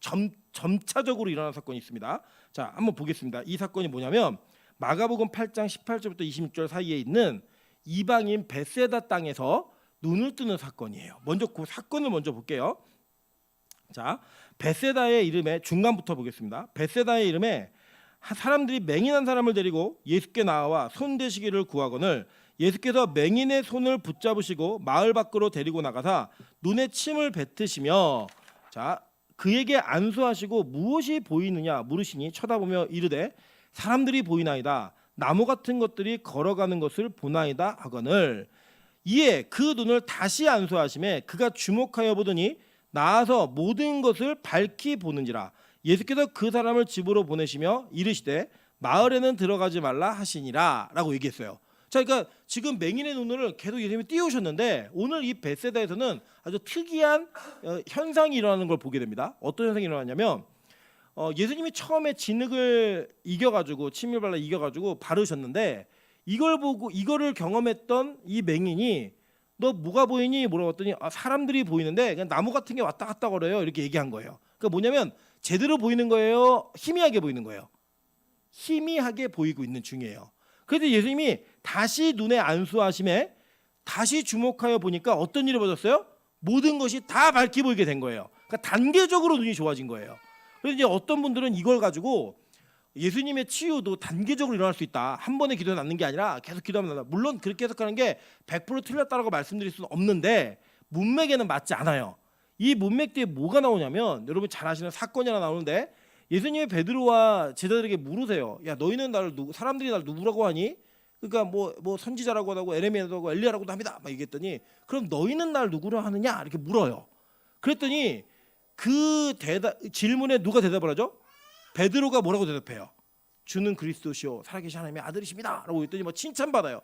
점차적으로 일어나는 사건이 있습니다. 자, 한번 보겠습니다. 이 사건이 뭐냐면 마가복음 8장 18절부터 26절 사이에 있는 이방인 베세다 땅에서 눈을 뜨는 사건이에요. 먼저 그 사건을 먼저 볼게요. 자, 베세다의 이름에 중간부터 보겠습니다. 베세다의 이름에 사람들이 맹인한 사람을 데리고 예수께 나와 손 대시기를 구하거늘 예수께서 맹인의 손을 붙잡으시고 마을 밖으로 데리고 나가사 눈에 침을 뱉으시며 자 그에게 안수하시고 무엇이 보이느냐 물으시니 쳐다보며 이르되 사람들이 보이나이다. 나무 같은 것들이 걸어가는 것을 보나이다 하거늘 이에 그 눈을 다시 안수하심에 그가 주목하여 보더니 나아서 모든 것을 밝히 보는지라. 예수께서 그 사람을 집으로 보내시며 이르시되 마을에는 들어가지 말라 하시니라 라고 얘기했어요. 자, 그러니까 지금 맹인의 눈을 계속 예수님이 띄우셨는데 오늘 이 베세다에서는 아주 특이한 현상이 일어나는 걸 보게 됩니다. 어떤 현상이 일어나냐면 예수님이 처음에 진흙을 이겨가지고 침을 발라 이겨가지고 바르셨는데 이걸 보고 이거를 경험했던 이 맹인이 너 뭐가 보이니? 물어봤더니 사람들이 보이는데 그냥 나무 같은 게 왔다 갔다 거려요. 이렇게 얘기한 거예요. 그러니까 뭐냐면 제대로 보이는 거예요? 희미하게 보이는 거예요? 희미하게 보이고 있는 중이에요. 그래서 예수님이 다시 눈에 안수하심에 다시 주목하여 보니까 어떤 일이 벌어졌어요? 모든 것이 다 밝게 보이게 된 거예요. 그러니까 단계적으로 눈이 좋아진 거예요. 그래서 이제 어떤 분들은 이걸 가지고 예수님의 치유도 단계적으로 일어날 수 있다. 한 번에 기도에 낫는 게 아니라 계속 기도하면 난다. 물론 그렇게 해석하는 게 100% 틀렸다라고 말씀드릴 수는 없는데 문맥에는 맞지 않아요. 이 문맥 뒤에 뭐가 나오냐면 여러분 잘 아시는 사건이 하나 나오는데 예수님이 베드로와 제자들에게 물으세요. 야 너희는 나를 사람들이 나를 누구라고 하니? 그러니까 뭐 선지자라고 하고 에레미야라고 하고 엘리야라고도 합니다. 막 얘기했더니 그럼 너희는 나를 누구로 하느냐? 이렇게 물어요. 그랬더니 그 질문에 누가 대답을 하죠? 베드로가 뭐라고 대답해요? 주는 그리스도시요 살아계신 하나님의 아들이십니다 라고 했더니 뭐 칭찬받아요.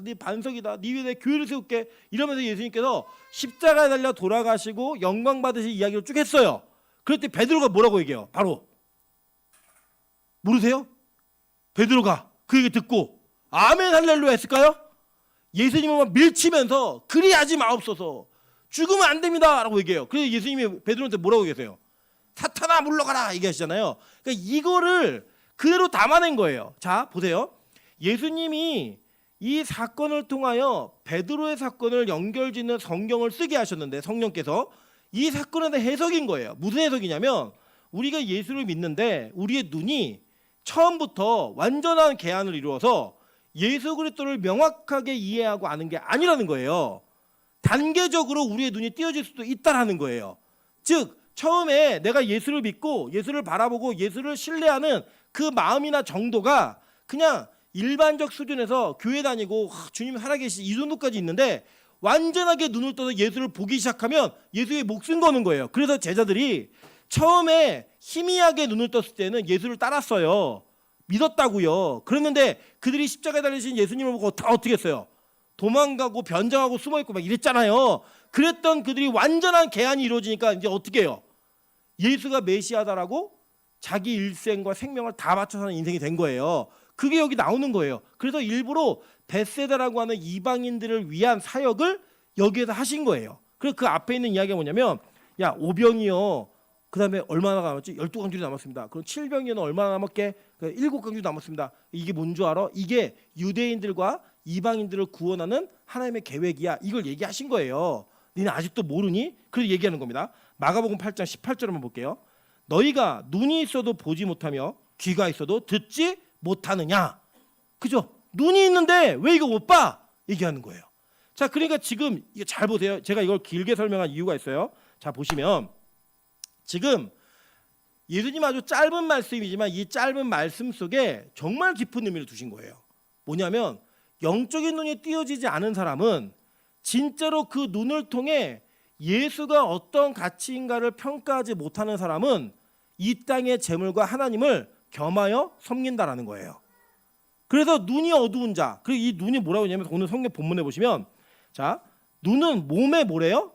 네 반석이다. 네 위에 내 교회를 세울게 이러면서 예수님께서 십자가에 달려 돌아가시고 영광 받으실 이야기를 쭉 했어요. 그럴 때 베드로가 뭐라고 얘기해요? 바로 모르세요? 베드로가 그 얘기 듣고 아멘 할렐루야 했을까요? 예수님을 밀치면서 그리하지 마옵소서, 죽으면 안 됩니다라고 얘기해요. 그래서 예수님이 베드로한테 뭐라고 얘기하세요? 사탄아 물러가라 얘기하시잖아요. 그러니까 이거를 그대로 담아낸 거예요. 자 보세요. 예수님이 이 사건을 통하여 베드로의 사건을 연결짓는 성경을 쓰게 하셨는데 성령께서 이 사건에 대한 해석인 거예요. 무슨 해석이냐면 우리가 예수를 믿는데 우리의 눈이 처음부터 완전한 개안을 이루어서 예수 그리스도를 명확하게 이해하고 아는 게 아니라는 거예요. 단계적으로 우리의 눈이 띄어질 수도 있다라는 거예요. 즉 처음에 내가 예수를 믿고 예수를 바라보고 예수를 신뢰하는 그 마음이나 정도가 그냥 일반적 수준에서 교회 다니고 주님 살아계시 이 정도까지 있는데 완전하게 눈을 떠서 예수를 보기 시작하면 예수의 목숨 거는 거예요. 그래서 제자들이 처음에 희미하게 눈을 떴을 때는 예수를 따랐어요. 믿었다고요. 그랬는데 그들이 십자가에 달리신 예수님을 보고 다 어떻게 했어요? 도망가고 변장하고 숨어있고 막 이랬잖아요. 그랬던 그들이 완전한 개안이 이루어지니까 이제 어떻게 해요? 예수가 메시아다라고 자기 일생과 생명을 다 바쳐 사는 인생이 된 거예요. 그게 여기 나오는 거예요. 그래서 일부러 벳세다라고 하는 이방인들을 위한 사역을 여기에서 하신 거예요. 그래서 그 앞에 있는 이야기가 뭐냐면 야 5병이요. 그 다음에 얼마나 남았지? 12강줄이 남았습니다. 그럼 7병이는 얼마나 남았게? 7강줄이 남았습니다. 이게 뭔 줄 알아? 이게 유대인들과 이방인들을 구원하는 하나님의 계획이야. 이걸 얘기하신 거예요. 너는 아직도 모르니? 그래서 얘기하는 겁니다. 마가복음 8장 18절 한번 볼게요. 너희가 눈이 있어도 보지 못하며 귀가 있어도 듣지 못하느냐? 그죠? 눈이 있는데 왜 이거 못 봐? 얘기하는 거예요. 자, 그러니까 지금 이거 잘 보세요. 제가 이걸 길게 설명한 이유가 있어요. 자, 보시면 지금 예수님 아주 짧은 말씀이지만 이 짧은 말씀 속에 정말 깊은 의미를 두신 거예요. 뭐냐면 영적인 눈이 띄어지지 않은 사람은 진짜로 그 눈을 통해 예수가 어떤 가치인가를 평가하지 못하는 사람은 이 땅의 재물과 하나님을 겸하여 섬긴다라는 거예요. 그래서 눈이 어두운 자, 그리고 이 눈이 뭐라고 하냐면 오늘 성경 본문에 보시면 자 눈은 몸에 뭐래요?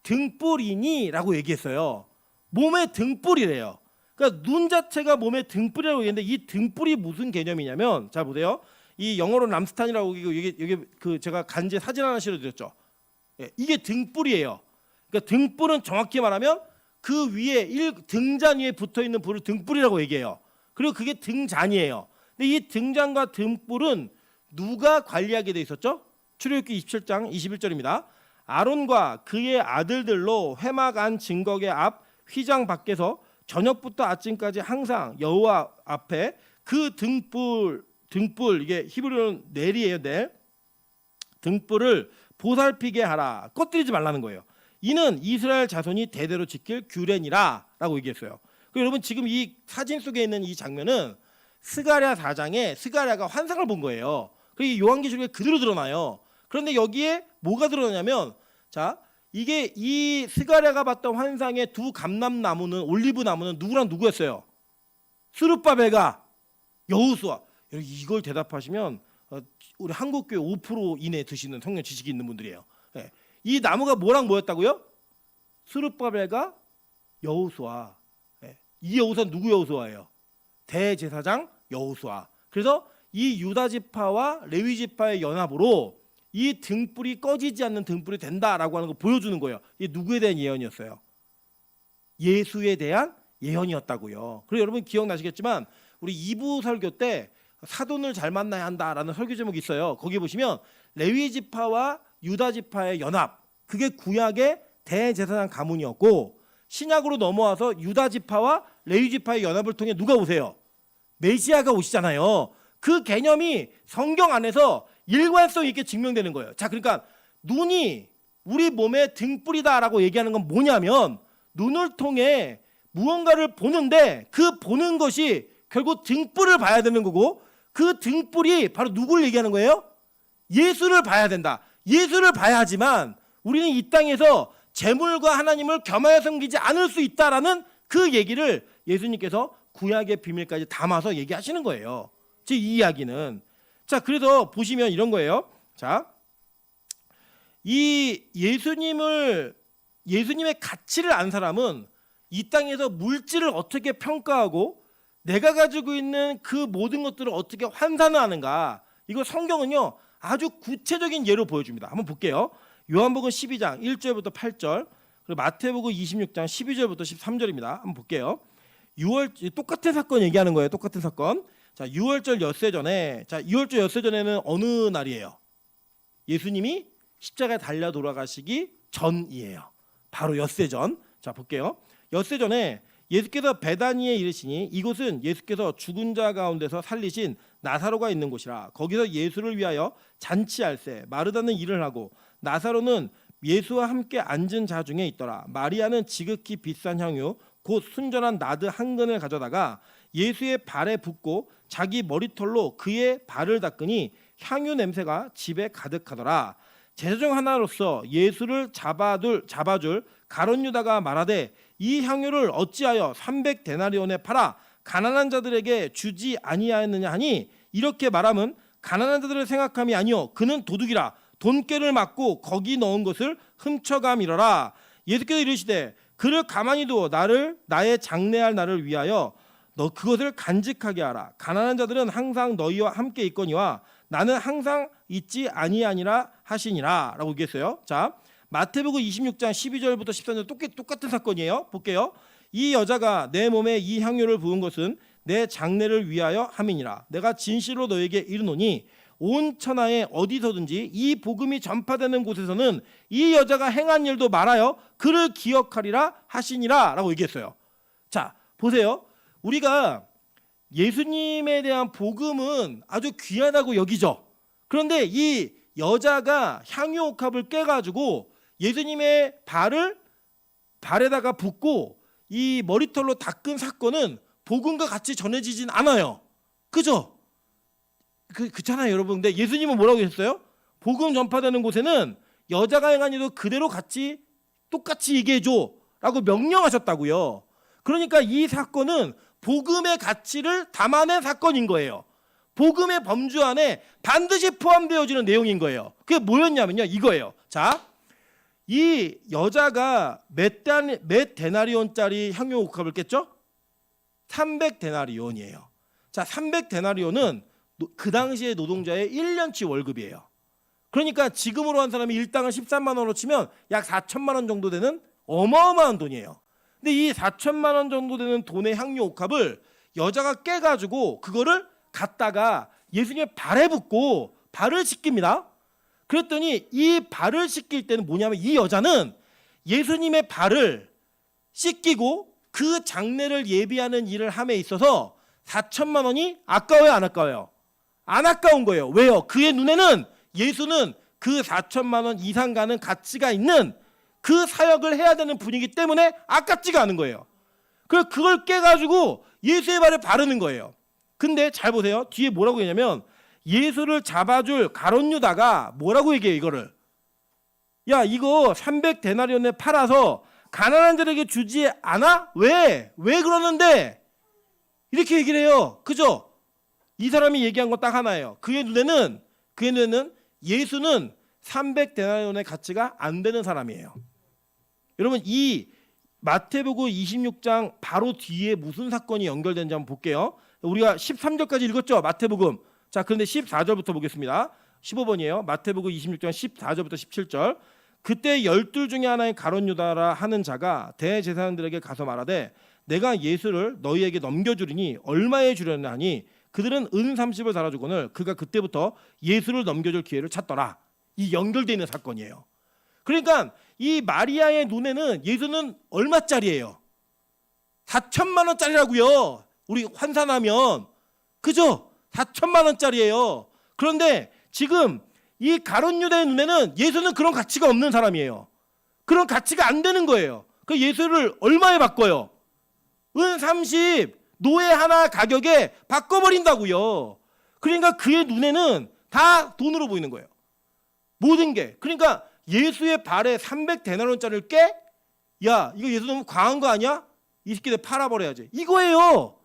등불이니라고 얘기했어요. 몸의 등불이래요. 그러니까 눈 자체가 몸의 등불이라고 얘기했는데 이 등불이 무슨 개념이냐면 자 보세요. 이 영어로 람스탄이라고 이게 그 제가 간제 사진 하나 실어드렸죠. 예, 이게 등불이에요. 그러니까 등불은 정확히 말하면 그 위에 등잔 위에 붙어 있는 불을 등불이라고 얘기해요. 그리고 그게 등잔이에요. 근데 이 등잔과 등불은 누가 관리하게 돼 있었죠? 출애굽기 27장 21절입니다. 아론과 그의 아들들로 회막 안 증거계 앞 휘장 밖에서 저녁부터 아침까지 항상 여호와 앞에 그 등불 이게 히브리어는 넬이에요. 넬. 등불을 보살피게 하라. 꺼뜨리지 말라는 거예요. 이는 이스라엘 자손이 대대로 지킬 규례니라라고 얘기했어요. 여러분 지금 이 사진 속에 있는 이 장면은 스가랴 4장에 스가랴가 환상을 본 거예요. 그리고 요한계시록에 그대로 드러나요. 그런데 여기에 뭐가 드러나냐면 자 이게 이 스가랴가 봤던 환상의 두 감람나무는 올리브 나무는 누구랑 누구였어요? 스룹바벨과 여호수아. 이걸 대답하시면 우리 한국교회 5% 이내 드시는 성령 지식이 있는 분들이에요. 예. 이 나무가 뭐랑 뭐였다고요? 스룹바벨과 여호수아. 예. 이 여호수아는 누구 여호수아예요? 대제사장 여호수아. 그래서 이 유다 지파와 레위 지파의 연합으로 이 등불이 꺼지지 않는 등불이 된다라고 하는 거 보여주는 거예요. 이게 누구에 대한 예언이었어요? 예수에 대한 예언이었다고요. 그리고 여러분 기억나시겠지만 우리 2부 설교 때 사돈을 잘 만나야 한다라는 설교 제목이 있어요. 거기 보시면 레위 지파와 유다 지파의 연합, 그게 구약의 대제사장 가문이었고 신약으로 넘어와서 유다 지파와 레위 지파의 연합을 통해 누가 오세요? 메시아가 오시잖아요. 그 개념이 성경 안에서 일관성 있게 증명되는 거예요. 자, 그러니까 눈이 우리 몸의 등불이다라고 얘기하는 건 뭐냐면 눈을 통해 무언가를 보는데 그 보는 것이 결국 등불을 봐야 되는 거고 그 등불이 바로 누구를 얘기하는 거예요? 예수를 봐야 된다. 예수를 봐야지만 우리는 이 땅에서 재물과 하나님을 겸하여 섬기지 않을 수 있다라는 그 얘기를 예수님께서 구약의 비밀까지 담아서 얘기하시는 거예요. 즉 이 이야기는 자 그래서 보시면 이런 거예요. 자, 이 예수님의 가치를 안 사람은 이 땅에서 물질을 어떻게 평가하고 내가 가지고 있는 그 모든 것들을 어떻게 환산하는가 이거 성경은요 아주 구체적인 예로 보여줍니다. 한번 볼게요. 요한복음 12장 1절부터 8절, 그리고 마태복음 26장 12절부터 13절입니다. 한번 볼게요. 6월 똑같은 사건 얘기하는 거예요. 똑같은 사건. 자, 6월절 엿새 전에, 자, 6월절 엿새 전에는 어느 날이에요? 예수님이 십자가에 달려 돌아가시기 전이에요. 바로 엿새 전. 자, 볼게요. 엿새 전에 예수께서 베다니에 이르시니 이곳은 예수께서 죽은 자 가운데서 살리신 나사로가 있는 곳이라. 거기서 예수를 위하여 잔치할세 마르다는 일을 하고 나사로는 예수와 함께 앉은 자 중에 있더라. 마리아는 지극히 비싼 향유 곧 순전한 나드 한 근을 가져다가 예수의 발에 붓고 자기 머리털로 그의 발을 닦으니 향유 냄새가 집에 가득하더라. 제자 중 하나로서 예수를 잡아줄 가룟 유다가 말하되 이 향유를 어찌하여 300데나리온에 팔아 가난한 자들에게 주지 아니하였느냐 하니 이렇게 말함은 가난한 자들을 생각함이 아니요 그는 도둑이라 돈꾀를 맞고 거기 넣은 것을 훔쳐감이러라. 예수께서 이르시되 그를 가만히 두어 나의 장례할 날을 위하여 너 그것을 간직하게 하라. 가난한 자들은 항상 너희와 함께 있거니와 나는 항상 있지 아니하니라 하시니라 라고 얘기했어요. 자, 마태복음 26장 12절부터 13절 똑같은 사건이에요. 볼게요. 이 여자가 내 몸에 이 향유를 부은 것은 내 장례를 위하여 함이니라. 내가 진실로 너에게 이르노니 온 천하에 어디서든지 이 복음이 전파되는 곳에서는 이 여자가 행한 일도 말하여 그를 기억하리라 하시니라 라고 얘기했어요. 자, 보세요. 우리가 예수님에 대한 복음은 아주 귀하다고 여기죠. 그런데 이 여자가 향유 옥합을 깨가지고 예수님의 발에다가 붓고 이 머리털로 닦은 사건은 복음과 같이 전해지진 않아요. 그죠? 그렇잖아요, 여러분. 근데 예수님은 뭐라고 했어요? 복음 전파되는 곳에는 여자가 행한 일도 그대로 똑같이 얘기해줘 라고 명령하셨다고요. 그러니까 이 사건은 복음의 가치를 담아낸 사건인 거예요. 복음의 범주 안에 반드시 포함되어지는 내용인 거예요. 그게 뭐였냐면요, 이거예요. 자, 이 여자가 몇 데나리온짜리 향유 옥합을 깼죠? 300데나리온이에요. 자, 300데나리온은 그 당시의 노동자의 1년치 월급이에요. 그러니까 지금으로 한 사람이 일당을 13만 원으로 치면 약 4천만 원 정도 되는 어마어마한 돈이에요. 근데 이 4천만 원 정도 되는 돈의 향유 옥합을 여자가 깨가지고 그거를 갖다가 예수님의 발에 붓고 발을 씻깁니다. 그랬더니 이 발을 씻길 때는 뭐냐면 이 여자는 예수님의 발을 씻기고 그 장례를 예비하는 일을 함에 있어서 4천만 원이 아까워요, 안 아까워요? 안 아까운 거예요. 왜요? 그의 눈에는 예수는 그 4천만 원 이상 가는 가치가 있는 그 사역을 해야 되는 분이기 때문에 아깝지가 않은 거예요. 그래서 그걸 깨가지고 예수의 발에 바르는 거예요. 근데 잘 보세요. 뒤에 뭐라고 얘기냐면 예수를 잡아줄 가룟 유다가 뭐라고 얘기해요, 이거를. 야, 이거 300데나리온에 팔아서 가난한 자에게 주지 않아? 왜 그러는데? 이렇게 얘기를 해요. 그죠? 이 사람이 얘기한 건 딱 하나예요. 그의 눈에는 예수는 300데나리온의 가치가 안 되는 사람이에요. 여러분, 이 마태복음 26장 바로 뒤에 무슨 사건이 연결되는지 한번 볼게요. 우리가 13절까지 읽었죠, 마태복음. 자, 그런데 14절부터 보겠습니다. 15번이에요. 마태복음 26장 14절부터 17절. 그때 12 중에 하나인 가룟 유다라 하는 자가 대제사장들에게 가서 말하되 내가 예수를 너희에게 넘겨주리니 얼마에 주려냐 하니 그들은 은 30을 달아주거늘 그가 그때부터 예수를 넘겨줄 기회를 찾더라. 이 연결되어 있는 사건이에요. 그러니까 이 마리아의 눈에는 예수는 얼마짜리예요? 4천만 원짜리라고요. 우리 환산하면. 그죠? 4천만 원짜리예요. 그런데 지금 이 가룟 유다의 눈에는 예수는 그런 가치가 없는 사람이에요. 그런 가치가 안 되는 거예요. 그 예수를 얼마에 바꿔요? 은 30 노예 하나 가격에 바꿔버린다고요. 그러니까 그의 눈에는 다 돈으로 보이는 거예요. 모든 게. 그러니까 예수의 발에 300데나리온짜리를 깨? 야, 이거 예수 너무 과한 거 아니야? 이 새끼들 팔아버려야지. 이거예요.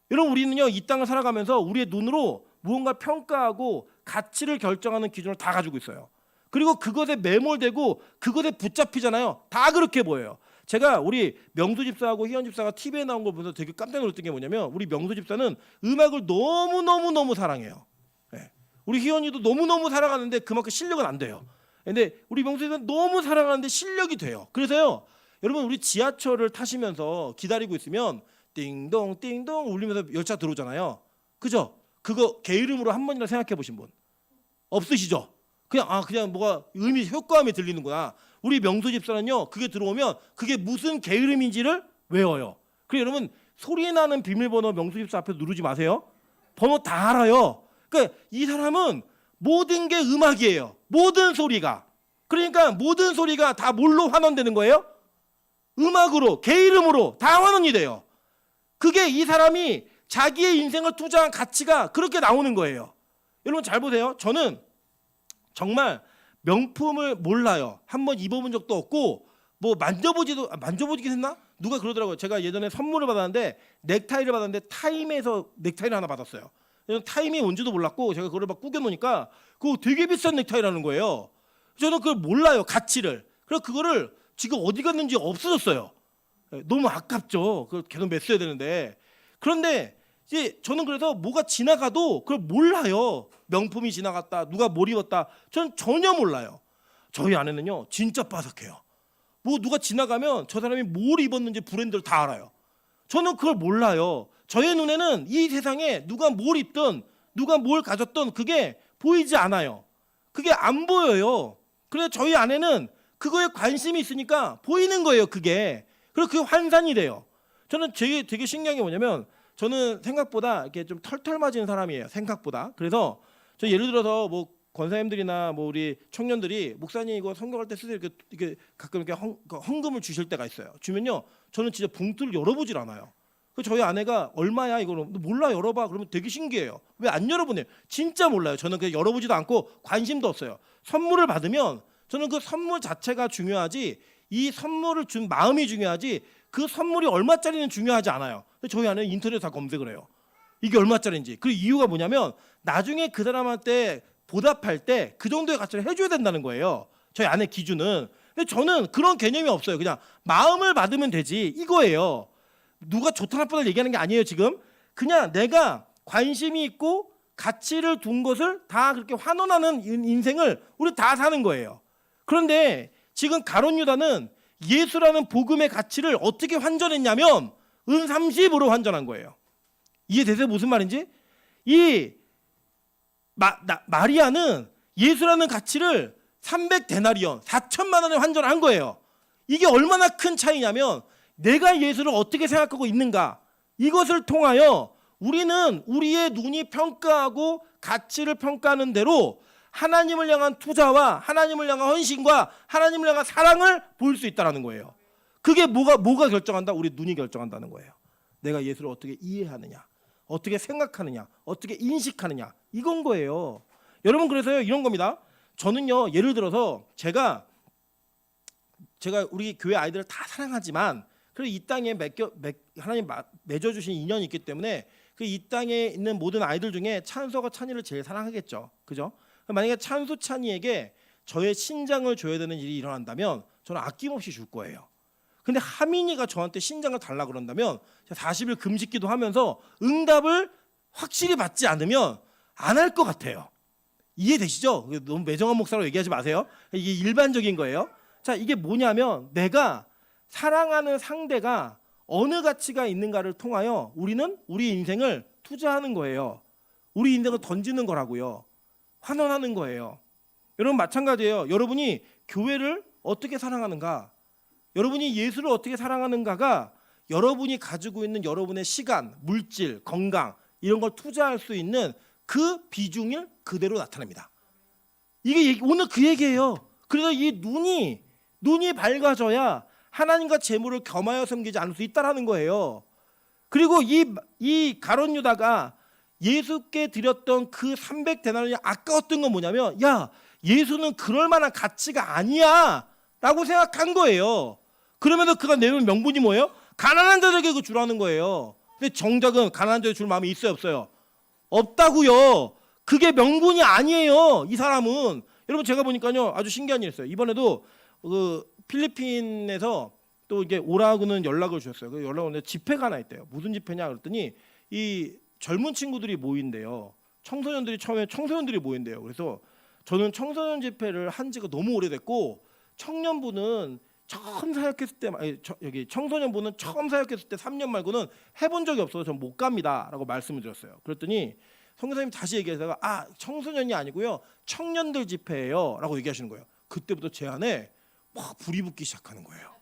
여러분, 우리는요, 이 땅을 살아가면서 우리의 눈으로 무언가 평가하고 가치를 결정하는 기준을 다 가지고 있어요. 그리고 그것에 매몰되고 그것에 붙잡히잖아요. 다 그렇게 보여요. 제가 우리 명수 집사하고 희연 집사가 TV에 나온 걸 보면서 되게 깜짝 놀랐던 게 뭐냐면 우리 명수 집사는 음악을 너무너무 사랑해요. 네. 우리 희연이도 너무너무 사랑하는데 그만큼 실력은 안 돼요. 근데 우리 명수는 너무 사랑하는데 실력이 돼요. 그래서요, 여러분 우리 지하철을 타시면서 기다리고 있으면 띵동 띵동 울리면서 열차 들어오잖아요. 그죠? 그거 개 이름으로 한 번이나 생각해 보신 분 없으시죠? 그냥 뭐가 효과음이 들리는구나. 우리 명수 집사는요, 그게 들어오면 그게 무슨 개 이름인지를 외워요. 그리고 여러분 소리 나는 비밀번호 명수 집사 앞에 누르지 마세요. 번호 다 알아요. 그러니까 이 사람은 모든 게 음악이에요. 모든 소리가. 그러니까 모든 소리가 다 뭘로 환원되는 거예요? 음악으로, 개 이름으로 다 환원이 돼요. 그게 이 사람이 자기의 인생을 투자한 가치가 그렇게 나오는 거예요. 여러분 잘 보세요. 저는 정말 명품을 몰라요. 한번 입어본 적도 없고 뭐 만져보긴 했나? 누가 그러더라고요. 제가 예전에 선물을 받았는데 넥타이를 받았는데 타임에서 넥타이를 하나 받았어요. 타임이 뭔지도 몰랐고 제가 그걸 막 구겨놓으니까 그거 되게 비싼 넥타이라는 거예요. 저는 그걸 몰라요, 가치를. 그래서 그거를 지금 어디 갔는지 없어졌어요. 너무 아깝죠. 그걸 계속 맸어야 되는데. 그런데 이제 저는 그래서 뭐가 지나가도 그걸 몰라요. 명품이 지나갔다, 누가 뭘 입었다, 저는 전혀 몰라요. 저희 아내는요 진짜 빠삭해요. 뭐 누가 지나가면 저 사람이 뭘 입었는지 브랜드를 다 알아요. 저는 그걸 몰라요. 저의 눈에는 이 세상에 누가 뭘 입든 누가 뭘 가졌든 그게 보이지 않아요. 그게 안 보여요. 그래서 저희 아내는 그거에 관심이 있으니까 보이는 거예요, 그게. 그리고 그게 환산이 돼요. 저는 되게 신기한 게 뭐냐면, 저는 생각보다 이렇게 좀 털털 맞은 사람이에요, 생각보다. 그래서 저 예를 들어서 뭐 권사님들이나 뭐 우리 청년들이 목사님 이거 성경할 때 쓰세요, 이렇게 가끔 이렇게 헌금을 주실 때가 있어요. 주면요, 저는 진짜 봉투를 열어보질 않아요. 그 저희 아내가 얼마야 이거는 몰라, 열어봐. 그러면 되게 신기해요. 왜 안 열어보네요? 진짜 몰라요. 저는 그냥 열어보지도 않고 관심도 없어요. 선물을 받으면 저는 그 선물 자체가 중요하지, 이 선물을 준 마음이 중요하지, 그 선물이 얼마짜리는 중요하지 않아요. 저희 아내는 인터넷에 다 검색을 해요. 이게 얼마짜리인지. 그 이유가 뭐냐면 나중에 그 사람한테 보답할 때 그 정도의 가치를 해줘야 된다는 거예요, 저희 아내 기준은. 근데 저는 그런 개념이 없어요. 그냥 마음을 받으면 되지, 이거예요. 누가 좋다 나쁘다 얘기하는 게 아니에요 지금. 그냥 내가 관심이 있고 가치를 둔 것을 다 그렇게 환원하는 인생을 우리 다 사는 거예요. 그런데 지금 가룟 유다는 예수라는 복음의 가치를 어떻게 환전했냐면 은 30으로 환전한 거예요. 이해되세요? 무슨 말인지? 이 마리아는 예수라는 가치를 300데나리온 4천만 원에 환전한 거예요. 이게 얼마나 큰 차이냐면, 내가 예수를 어떻게 생각하고 있는가, 이것을 통하여 우리는 우리의 눈이 평가하고 가치를 평가하는 대로 하나님을 향한 투자와 하나님을 향한 헌신과 하나님을 향한 사랑을 보일 수 있다는 거예요. 그게 뭐가 결정한다? 우리 눈이 결정한다는 거예요. 내가 예수를 어떻게 이해하느냐, 어떻게 생각하느냐, 어떻게 인식하느냐, 이건 거예요. 여러분, 그래서요 이런 겁니다. 저는요 예를 들어서 제가 우리 교회 아이들을 다 사랑하지만 그리고 이 땅에 하나님 맺어주신 인연이 있기 때문에 그 이 땅에 있는 모든 아이들 중에 찬수와 찬이를 제일 사랑하겠죠, 그죠? 만약에 찬수 찬이에게 저의 신장을 줘야 되는 일이 일어난다면 저는 아낌없이 줄 거예요. 근데 하민이가 저한테 신장을 달라 그런다면 40일 금식기도 하면서 응답을 확실히 받지 않으면 안 할 것 같아요. 이해되시죠? 너무 매정한 목사로 얘기하지 마세요. 이게 일반적인 거예요. 자, 이게 뭐냐면 내가 사랑하는 상대가 어느 가치가 있는가를 통하여 우리는 우리 인생을 투자하는 거예요. 우리 인생을 던지는 거라고요. 환원하는 거예요. 여러분 마찬가지예요. 여러분이 교회를 어떻게 사랑하는가, 여러분이 예수를 어떻게 사랑하는가가 여러분이 가지고 있는 여러분의 시간, 물질, 건강 이런 걸 투자할 수 있는 그 비중을 그대로 나타냅니다. 이게 오늘 그 얘기예요. 그래서 이 눈이 밝아져야 하나님과 재물을 겸하여 섬기지 않을 수 있다라는 거예요. 그리고 이 가룟 유다가 예수께 드렸던 그 300데나리온이 아까웠던 건 뭐냐면, 야, 예수는 그럴 만한 가치가 아니야 라고 생각한 거예요. 그러면서 그가 내놓은 명분이 뭐예요? 가난한 자들에게 그 주라는 거예요. 근데 정작은 가난한 자에게 줄 마음이 있어요, 없어요? 없다고요. 그게 명분이 아니에요, 이 사람은. 여러분, 제가 보니까요 아주 신기한 일이 있어요. 이번에도 그 필리핀에서 또 이게 오라고는 연락을 주셨어요. 그 연락 오는데 집회가 하나 있대요. 무슨 집회냐 그랬더니 이 젊은 친구들이 모인대요. 처음에 청소년들이 모인대요. 그래서 저는 청소년 집회를 한 지가 너무 오래됐고 청년부는 처음 사역했을 때 여기 청소년부는 처음 사역했을 때 3년 말고는 해본 적이 없어서 전 못 갑니다라고 말씀을 드렸어요. 그랬더니 성교사님 다시 얘기하다가 청소년이 아니고요 청년들 집회예요라고 얘기하시는 거예요. 그때부터 제 안에 막 불이 붙기 시작하는 거예요.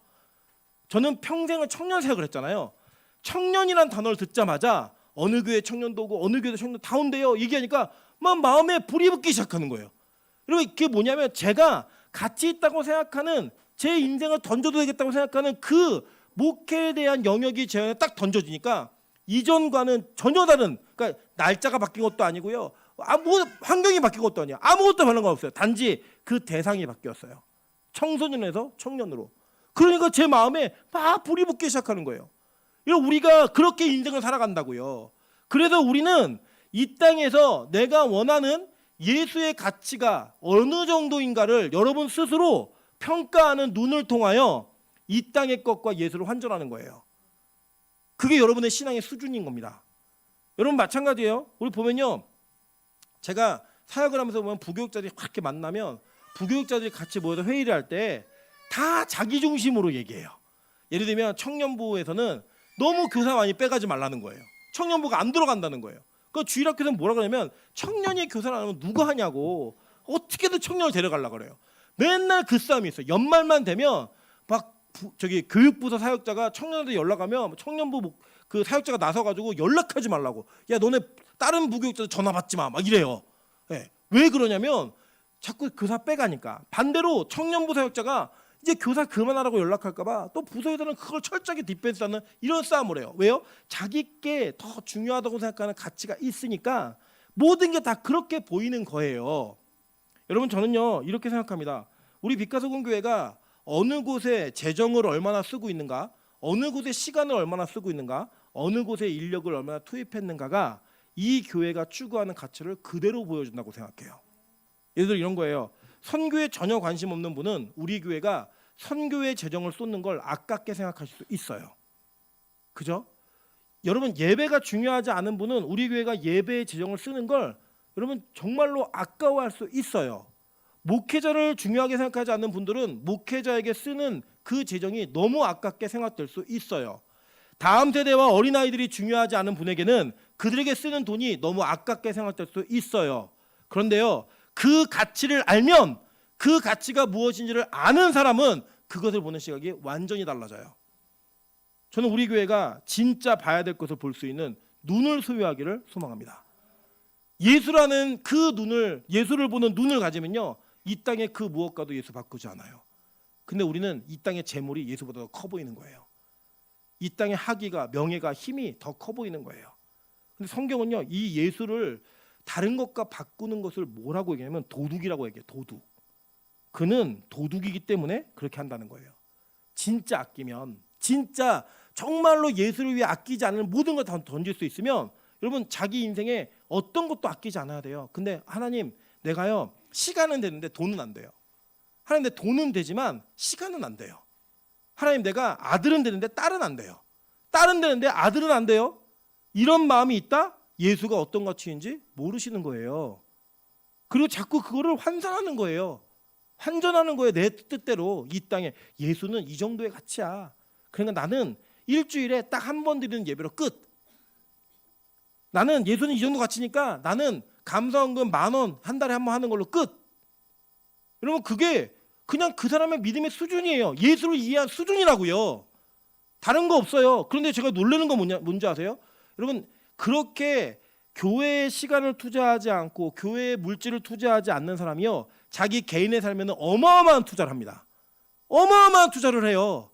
저는 평생을 청년 사역을 했잖아요. 청년이란 단어를 듣자마자 어느 교회 청년도 오고 어느 교회 청년 다 온대요 얘기하니까 막 마음에 불이 붙기 시작하는 거예요. 그리고 그게 뭐냐면 제가 가치 있다고 생각하는 제 인생을 던져도 되겠다고 생각하는 그 목회에 대한 영역이 제 안에 딱 던져지니까 이전과는 전혀 다른, 그러니까 날짜가 바뀐 것도 아니고요 환경이 바뀐 것도 아니에요. 아무것도 변한 거 없어요. 단지 그 대상이 바뀌었어요. 청소년에서 청년으로. 그러니까 제 마음에 막 불이 붙기 시작하는 거예요. 우리가 그렇게 인생을 살아간다고요. 그래서 우리는 이 땅에서 내가 원하는 예수의 가치가 어느 정도인가를 여러분 스스로 평가하는 눈을 통하여 이 땅의 것과 예수를 환전하는 거예요. 그게 여러분의 신앙의 수준인 겁니다. 여러분 마찬가지예요. 우리 보면요, 제가 사역을 하면서 보면 부교육자들이 그렇게 만나면 부교육자들이 같이 모여서 회의를 할 때 다 자기 중심으로 얘기해요. 예를 들면 청년부에서는 너무 교사 많이 빼가지 말라는 거예요. 청년부가 안 들어간다는 거예요. 그 주일학교에서는 뭐라 그러냐면 청년이 교사를 안 하면 누가 하냐고, 어떻게든 청년을 데려가려고 그래요. 맨날 그 싸움이 있어요. 연말만 되면 막 교육부서 사역자가 청년한테 연락하면 청년부 그 사역자가 나서가지고 연락하지 말라고, 야 너네 다른 부교육자들 전화 받지 마, 막 이래요. 네. 왜 그러냐면 자꾸 교사 빼가니까. 반대로 청년부 사역자가 이제 교사 그만하라고 연락할까봐 또 부서에서는 그걸 철저하게 디펜스하는 이런 싸움을 해요. 왜요? 자기께 더 중요하다고 생각하는 가치가 있으니까 모든 게 다 그렇게 보이는 거예요. 여러분 저는요 이렇게 생각합니다. 우리 빛가서군 교회가 어느 곳에 재정을 얼마나 쓰고 있는가, 어느 곳에 시간을 얼마나 쓰고 있는가, 어느 곳에 인력을 얼마나 투입했는가가 이 교회가 추구하는 가치를 그대로 보여준다고 생각해요. 예를 들어 이런 거예요. 선교에 전혀 관심 없는 분은 우리 교회가 선교에 재정을 쏟는 걸 아깝게 생각하실 수 있어요. 그죠? 여러분 예배가 중요하지 않은 분은 우리 교회가 예배에 재정을 쓰는 걸 여러분 정말로 아까워할 수 있어요. 목회자를 중요하게 생각하지 않는 분들은 목회자에게 쓰는 그 재정이 너무 아깝게 생각될 수 있어요. 다음 세대와 어린아이들이 중요하지 않은 분에게는 그들에게 쓰는 돈이 너무 아깝게 생각될 수 있어요. 그런데요, 그 가치를 알면, 그 가치가 무엇인지를 아는 사람은 그것을 보는 시각이 완전히 달라져요. 저는 우리 교회가 진짜 봐야 될 것을 볼 수 있는 눈을 소유하기를 소망합니다. 예수라는 그 눈을, 예수를 보는 눈을 가지면요 이 땅의 그 무엇과도 예수 바꾸지 않아요. 근데 우리는 이 땅의 재물이 예수보다 더 커 보이는 거예요. 이 땅의 학위가, 명예가, 힘이 더 커 보이는 거예요. 근데 성경은요 이 예수를 다른 것과 바꾸는 것을 뭐라고 얘기하냐면 도둑이라고 얘기해요. 도둑. 그는 도둑이기 때문에 그렇게 한다는 거예요. 진짜 아끼면, 진짜 정말로 예수를 위해 아끼지 않는 모든 걸 다 던질 수 있으면 여러분 자기 인생에 어떤 것도 아끼지 않아야 돼요. 근데 하나님 내가요 시간은 되는데 돈은 안 돼요. 하나님 내 돈은 되지만 시간은 안 돼요. 하나님 내가 아들은 되는데 딸은 안 돼요. 딸은 되는데 아들은 안 돼요. 이런 마음이 있다? 예수가 어떤 가치인지 모르시는 거예요. 그리고 자꾸 그거를 환산하는 거예요. 환전하는 거예요. 내 뜻대로. 이 땅에 예수는 이 정도의 가치야. 그러니까 나는 일주일에 딱 한 번 드리는 예배로 끝. 나는 예수는 이 정도 가치니까 나는 감사원금 10,000원 한 달에 한 번 하는 걸로 끝. 여러분 그게 그냥 그 사람의 믿음의 수준이에요. 예수를 이해한 수준이라고요. 다른 거 없어요. 그런데 제가 놀라는 건 뭔지 아세요? 여러분 그렇게 교회에 시간을 투자하지 않고 교회에 물질을 투자하지 않는 사람이요 자기 개인의 삶에는 어마어마한 투자를 합니다. 어마어마한 투자를 해요.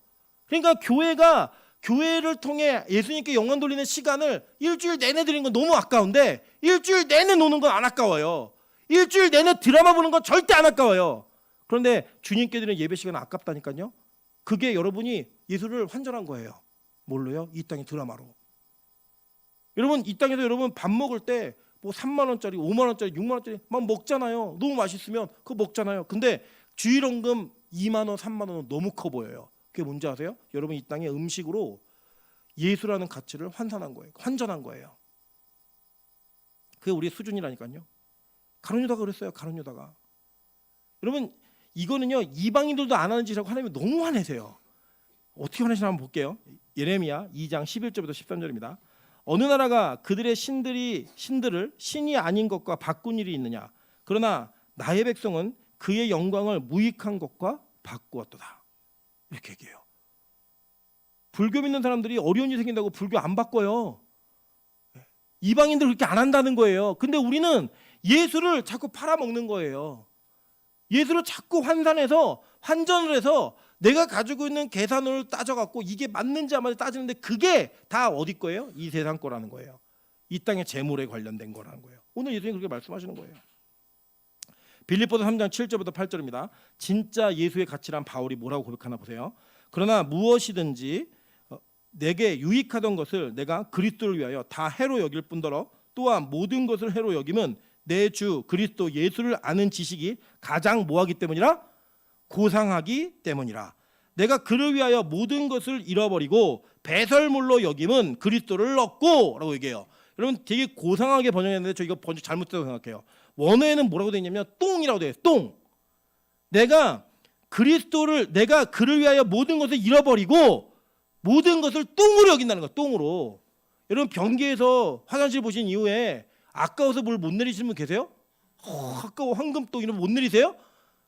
그러니까 교회가 교회를 통해 예수님께 영광 돌리는 시간을 일주일 내내 드리는 건 너무 아까운데 일주일 내내 노는 건 안 아까워요. 일주일 내내 드라마 보는 건 절대 안 아까워요. 그런데 주님께 드리는 예배 시간은 아깝다니까요. 그게 여러분이 예수를 환전한 거예요. 뭘로요? 이 땅의 드라마로. 여러분 이 땅에서 여러분 밥 먹을 때 뭐 3만 원짜리, 5만 원짜리, 6만 원짜리 막 먹잖아요. 너무 맛있으면 그거 먹잖아요. 근데 주일원금 2만 원, 3만 원은 너무 커 보여요. 그게 뭔지 아세요? 여러분 이 땅의 음식으로 예수라는 가치를 환산한 거예요. 환전한 거예요. 그게 우리의 수준이라니까요. 가룟유다가 그랬어요. 가룟유다가. 여러분 이거는요 이방인들도 안 하는 짓이라고 하나님이 너무 화내세요. 어떻게 화내시나 한번 볼게요. 예레미야 2장 11절부터 13절입니다. 어느 나라가 그들의 신들을 신이 아닌 것과 바꾼 일이 있느냐? 그러나 나의 백성은 그의 영광을 무익한 것과 바꾸었도다. 이렇게 얘기해요. 불교 믿는 사람들이 어려운 일이 생긴다고 불교 안 바꿔요. 이방인들 그렇게 안 한다는 거예요. 근데 우리는 예수를 자꾸 팔아먹는 거예요. 예수를 자꾸 환전을 해서 내가 가지고 있는 계산을 따져갖고 이게 맞는지 안 맞는지 따지는데 그게 다 어디 거예요? 이 세상 거라는 거예요. 이 땅의 재물에 관련된 거라는 거예요. 오늘 예수님 그렇게 말씀하시는 거예요. 빌립보서 3장 7절부터 8절입니다. 진짜 예수의 가치란 바울이 뭐라고 고백하나 보세요. 그러나 무엇이든지 내게 유익하던 것을 내가 그리스도를 위하여 다 해로 여길 뿐더러 또한 모든 것을 해로 여김은 내 주 그리스도 예수를 아는 지식이 가장 뭐하기 때문이라? 고상하기 때문이라. 내가 그를 위하여 모든 것을 잃어버리고 배설물로 여김은 그리스도를 얻고 라고 얘기해요. 여러분 되게 고상하게 번역했는데 저 이거 번역 잘못됐다고 생각해요. 원어에는 뭐라고 되어 있냐면 똥이라고 되어 있어요. 똥. 내가 그를 위하여 모든 것을 잃어버리고 모든 것을 똥으로 여긴다는 거야. 똥으로. 여러분 변기에서 화장실 보신 이후에 아까워서 물 못 내리시는 분 계세요? 아까워 황금똥 이런 못 내리세요?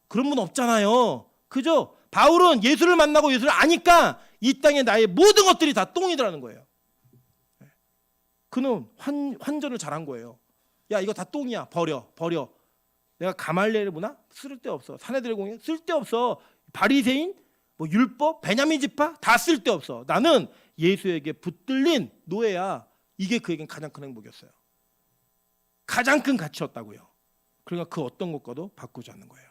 그런 분 없잖아요. 그죠? 바울은 예수를 만나고 예수를 아니까 이 땅에 나의 모든 것들이 다 똥이더라는 거예요. 그는 환전을 잘한 거예요. 야 이거 다 똥이야. 버려. 내가 가말리엘을 보나? 쓸데없어. 사내들의 공예 쓸데없어. 바리새인 뭐 율법 베냐민 지파 다 쓸데없어. 나는 예수에게 붙들린 노예야. 이게 그에겐 가장 큰 행복이었어요. 가장 큰 가치였다고요. 그러니까 그 어떤 것과도 바꾸지 않는 거예요.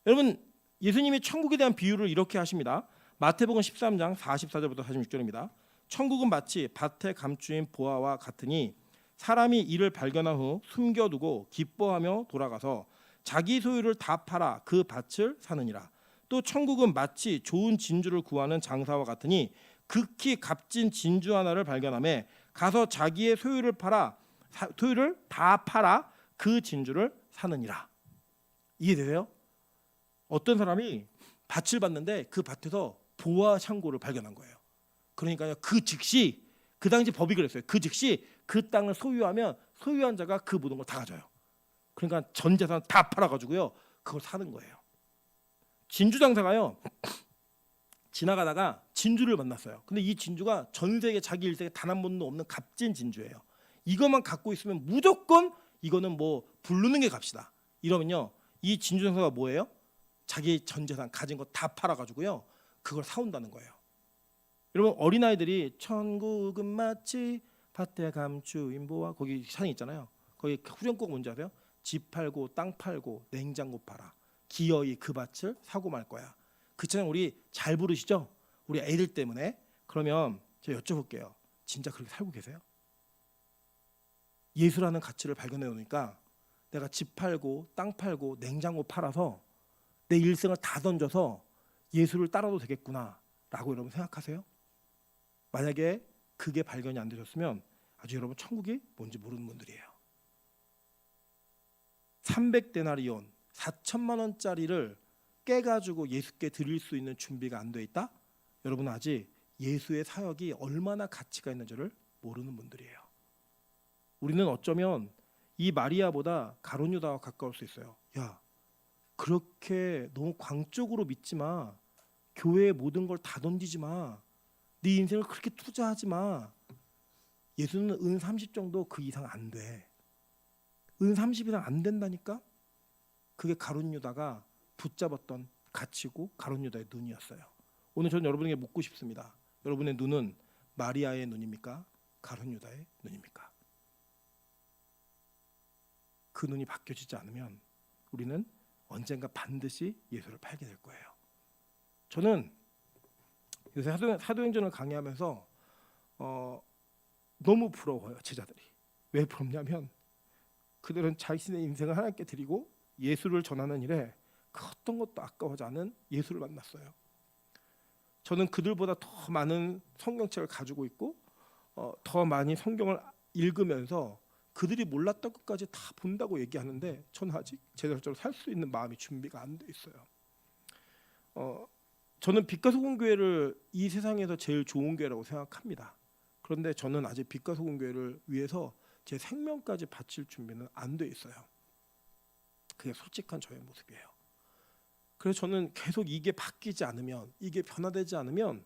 여러분 예수님이 천국에 대한 비유를 이렇게 하십니다. 마태복음 13장 44절부터 46절입니다. 천국은 마치 밭에 감추인 보화와 같으니 사람이 이를 발견한 후 숨겨두고 기뻐하며 돌아가서 자기 소유를 다 팔아 그 밭을 사느니라. 또 천국은 마치 좋은 진주를 구하는 장사와 같으니 극히 값진 진주 하나를 발견하며 가서 자기의 소유를 다 팔아 그 진주를 사느니라. 이해되세요? 어떤 사람이 밭을 봤는데 그 밭에서 보화 창고를 발견한 거예요. 그러니까요 그 즉시 그 당시 법이 그랬어요. 그 즉시 그 땅을 소유하면 소유한 자가 그 모든 걸 다 가져요. 그러니까 전 재산 다 팔아가지고요 그걸 사는 거예요. 진주 장사가요 지나가다가 진주를 만났어요. 근데 이 진주가 전 세계 자기 일생에 단 한 번도 없는 값진 진주예요. 이것만 갖고 있으면 무조건 이거는 뭐 부르는 게 값이다. 이러면요 이 진주 장사가 뭐예요? 자기 전 재산 가진 거 다 팔아가지고요 그걸 사온다는 거예요. 여러분 어린아이들이 천국은 마치 밭에 감추인 보화 거기 사진 있잖아요. 거기 후렴구가 뭔지 아세요? 집 팔고 땅 팔고 냉장고 팔아 기어이 그 밭을 사고 말 거야. 그 찬양 우리 잘 부르시죠? 우리 애들 때문에. 그러면 제가 여쭤볼게요. 진짜 그렇게 살고 계세요? 예수라는 가치를 발견해 놓으니까 내가 집 팔고 땅 팔고 냉장고 팔아서 내 일생을 다 던져서 예수를 따라도 되겠구나 라고 여러분 생각하세요? 만약에 그게 발견이 안 되셨으면 아주 여러분 천국이 뭔지 모르는 분들이에요. 300데나리온 4천만 원짜리를 깨가지고 예수께 드릴 수 있는 준비가 안 돼 있다? 여러분은 아직 예수의 사역이 얼마나 가치가 있는지를 모르는 분들이에요. 우리는 어쩌면 이 마리아보다 가룟 유다와 가까울 수 있어요. 야, 그렇게 너무 광적으로 믿지 마. 교회의 모든 걸 다 던지지 마. 네 인생을 그렇게 투자하지 마. 예수는 은 30 정도 그 이상 안 돼. 은 30 이상 안 된다니까? 그게 가룟 유다가 붙잡았던 가치고 가룟 유다의 눈이었어요. 오늘 저는 여러분에게 묻고 싶습니다. 여러분의 눈은 마리아의 눈입니까? 가룟 유다의 눈입니까? 그 눈이 바뀌어지지 않으면 우리는 언젠가 반드시 예수를 팔게 될 거예요. 저는 요새 사도행전을 강의하면서 너무 부러워요. 제자들이. 왜 부럽냐면 그들은 자신의 인생을 하나님께 드리고 예수를 전하는 일에 그 어떤 것도 아까워하지 않은 예수를 만났어요. 저는 그들보다 더 많은 성경책을 가지고 있고 더 많이 성경을 읽으면서 그들이 몰랐던 것까지 다 본다고 얘기하는데 저는 아직 제대로 살 수 있는 마음이 준비가 안 돼 있어요. 저는 빛과 소금 교회를 이 세상에서 제일 좋은 교회라고 생각합니다. 그런데 저는 아직 빛과 소금 교회를 위해서 제 생명까지 바칠 준비는 안 돼 있어요. 그게 솔직한 저의 모습이에요. 그래서 저는 계속 이게 바뀌지 않으면, 이게 변화되지 않으면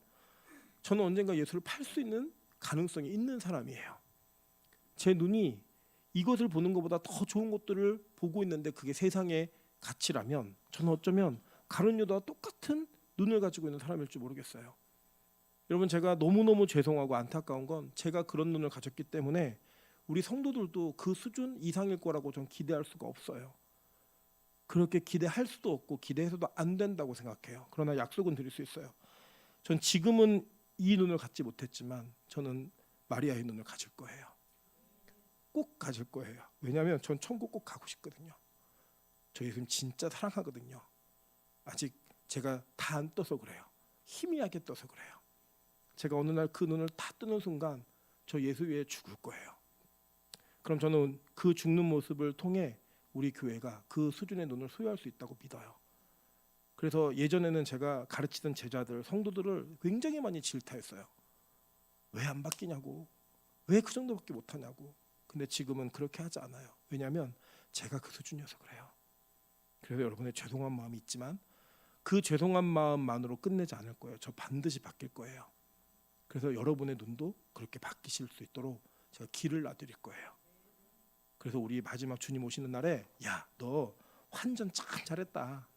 저는 언젠가 예수를 팔 수 있는 가능성이 있는 사람이에요. 제 눈이 이것을 보는 것보다 더 좋은 것들을 보고 있는데 그게 세상의 가치라면 저는 어쩌면 가룟 유다와 똑같은 눈을 가지고 있는 사람일 줄 모르겠어요. 여러분, 제가 너무너무 죄송하고 안타까운 건 제가 그런 눈을 가졌기 때문에 우리 성도들도 그 수준 이상일 거라고 전 기대할 수가 없어요. 그렇게 기대할 수도 없고 기대해서도 안 된다고 생각해요. 그러나 약속은 드릴 수 있어요. 전 지금은 이 눈을 갖지 못했지만 저는 마리아의 눈을 가질 거예요. 꼭 가질 거예요. 왜냐하면 전 천국 꼭 가고 싶거든요. 저 예수님 진짜 사랑하거든요. 아직 제가 다 안 떠서 그래요. 희미하게 떠서 그래요. 제가 어느 날 그 눈을 다 뜨는 순간 저 예수 위에 죽을 거예요. 그럼 저는 그 죽는 모습을 통해 우리 교회가 그 수준의 눈을 소유할 수 있다고 믿어요. 그래서 예전에는 제가 가르치던 제자들, 성도들을 굉장히 많이 질타했어요. 왜 안 바뀌냐고, 왜 그 정도밖에 못하냐고. 근데 지금은 그렇게 하지 않아요. 왜냐하면 제가 그 수준이어서 그래요. 그래서 여러분의 죄송한 마음이 있지만 그 죄송한 마음만으로 끝내지 않을 거예요. 저 반드시 바뀔 거예요. 그래서 여러분의 눈도 그렇게 바뀌실 수 있도록 제가 길을 놔드릴 거예요. 그래서 우리 마지막 주님 오시는 날에 야, 너 환전 참 잘했다.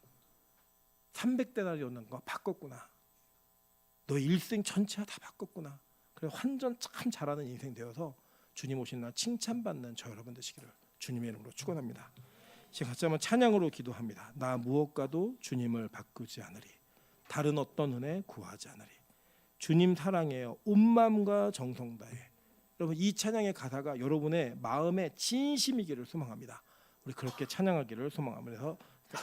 300데나리였는 거 바꿨구나. 너 일생 전체가 다 바꿨구나. 그래 환전 참 잘하는 인생 되어서 주님 오시는 날 칭찬받는 저 여러분 되시기를 주님의 이름으로 축원합니다. 지금 같이 한번 찬양으로 기도합니다. 나 무엇과도 주님을 바꾸지 않으리. 다른 어떤 은혜 구하지 않으리. 주님 사랑해요. 온 마음과 정성 다해. 여러분, 이 찬양의 가사가 여러분의 마음의 진심이기를 소망합니다. 우리 그렇게 찬양하기를 소망하면서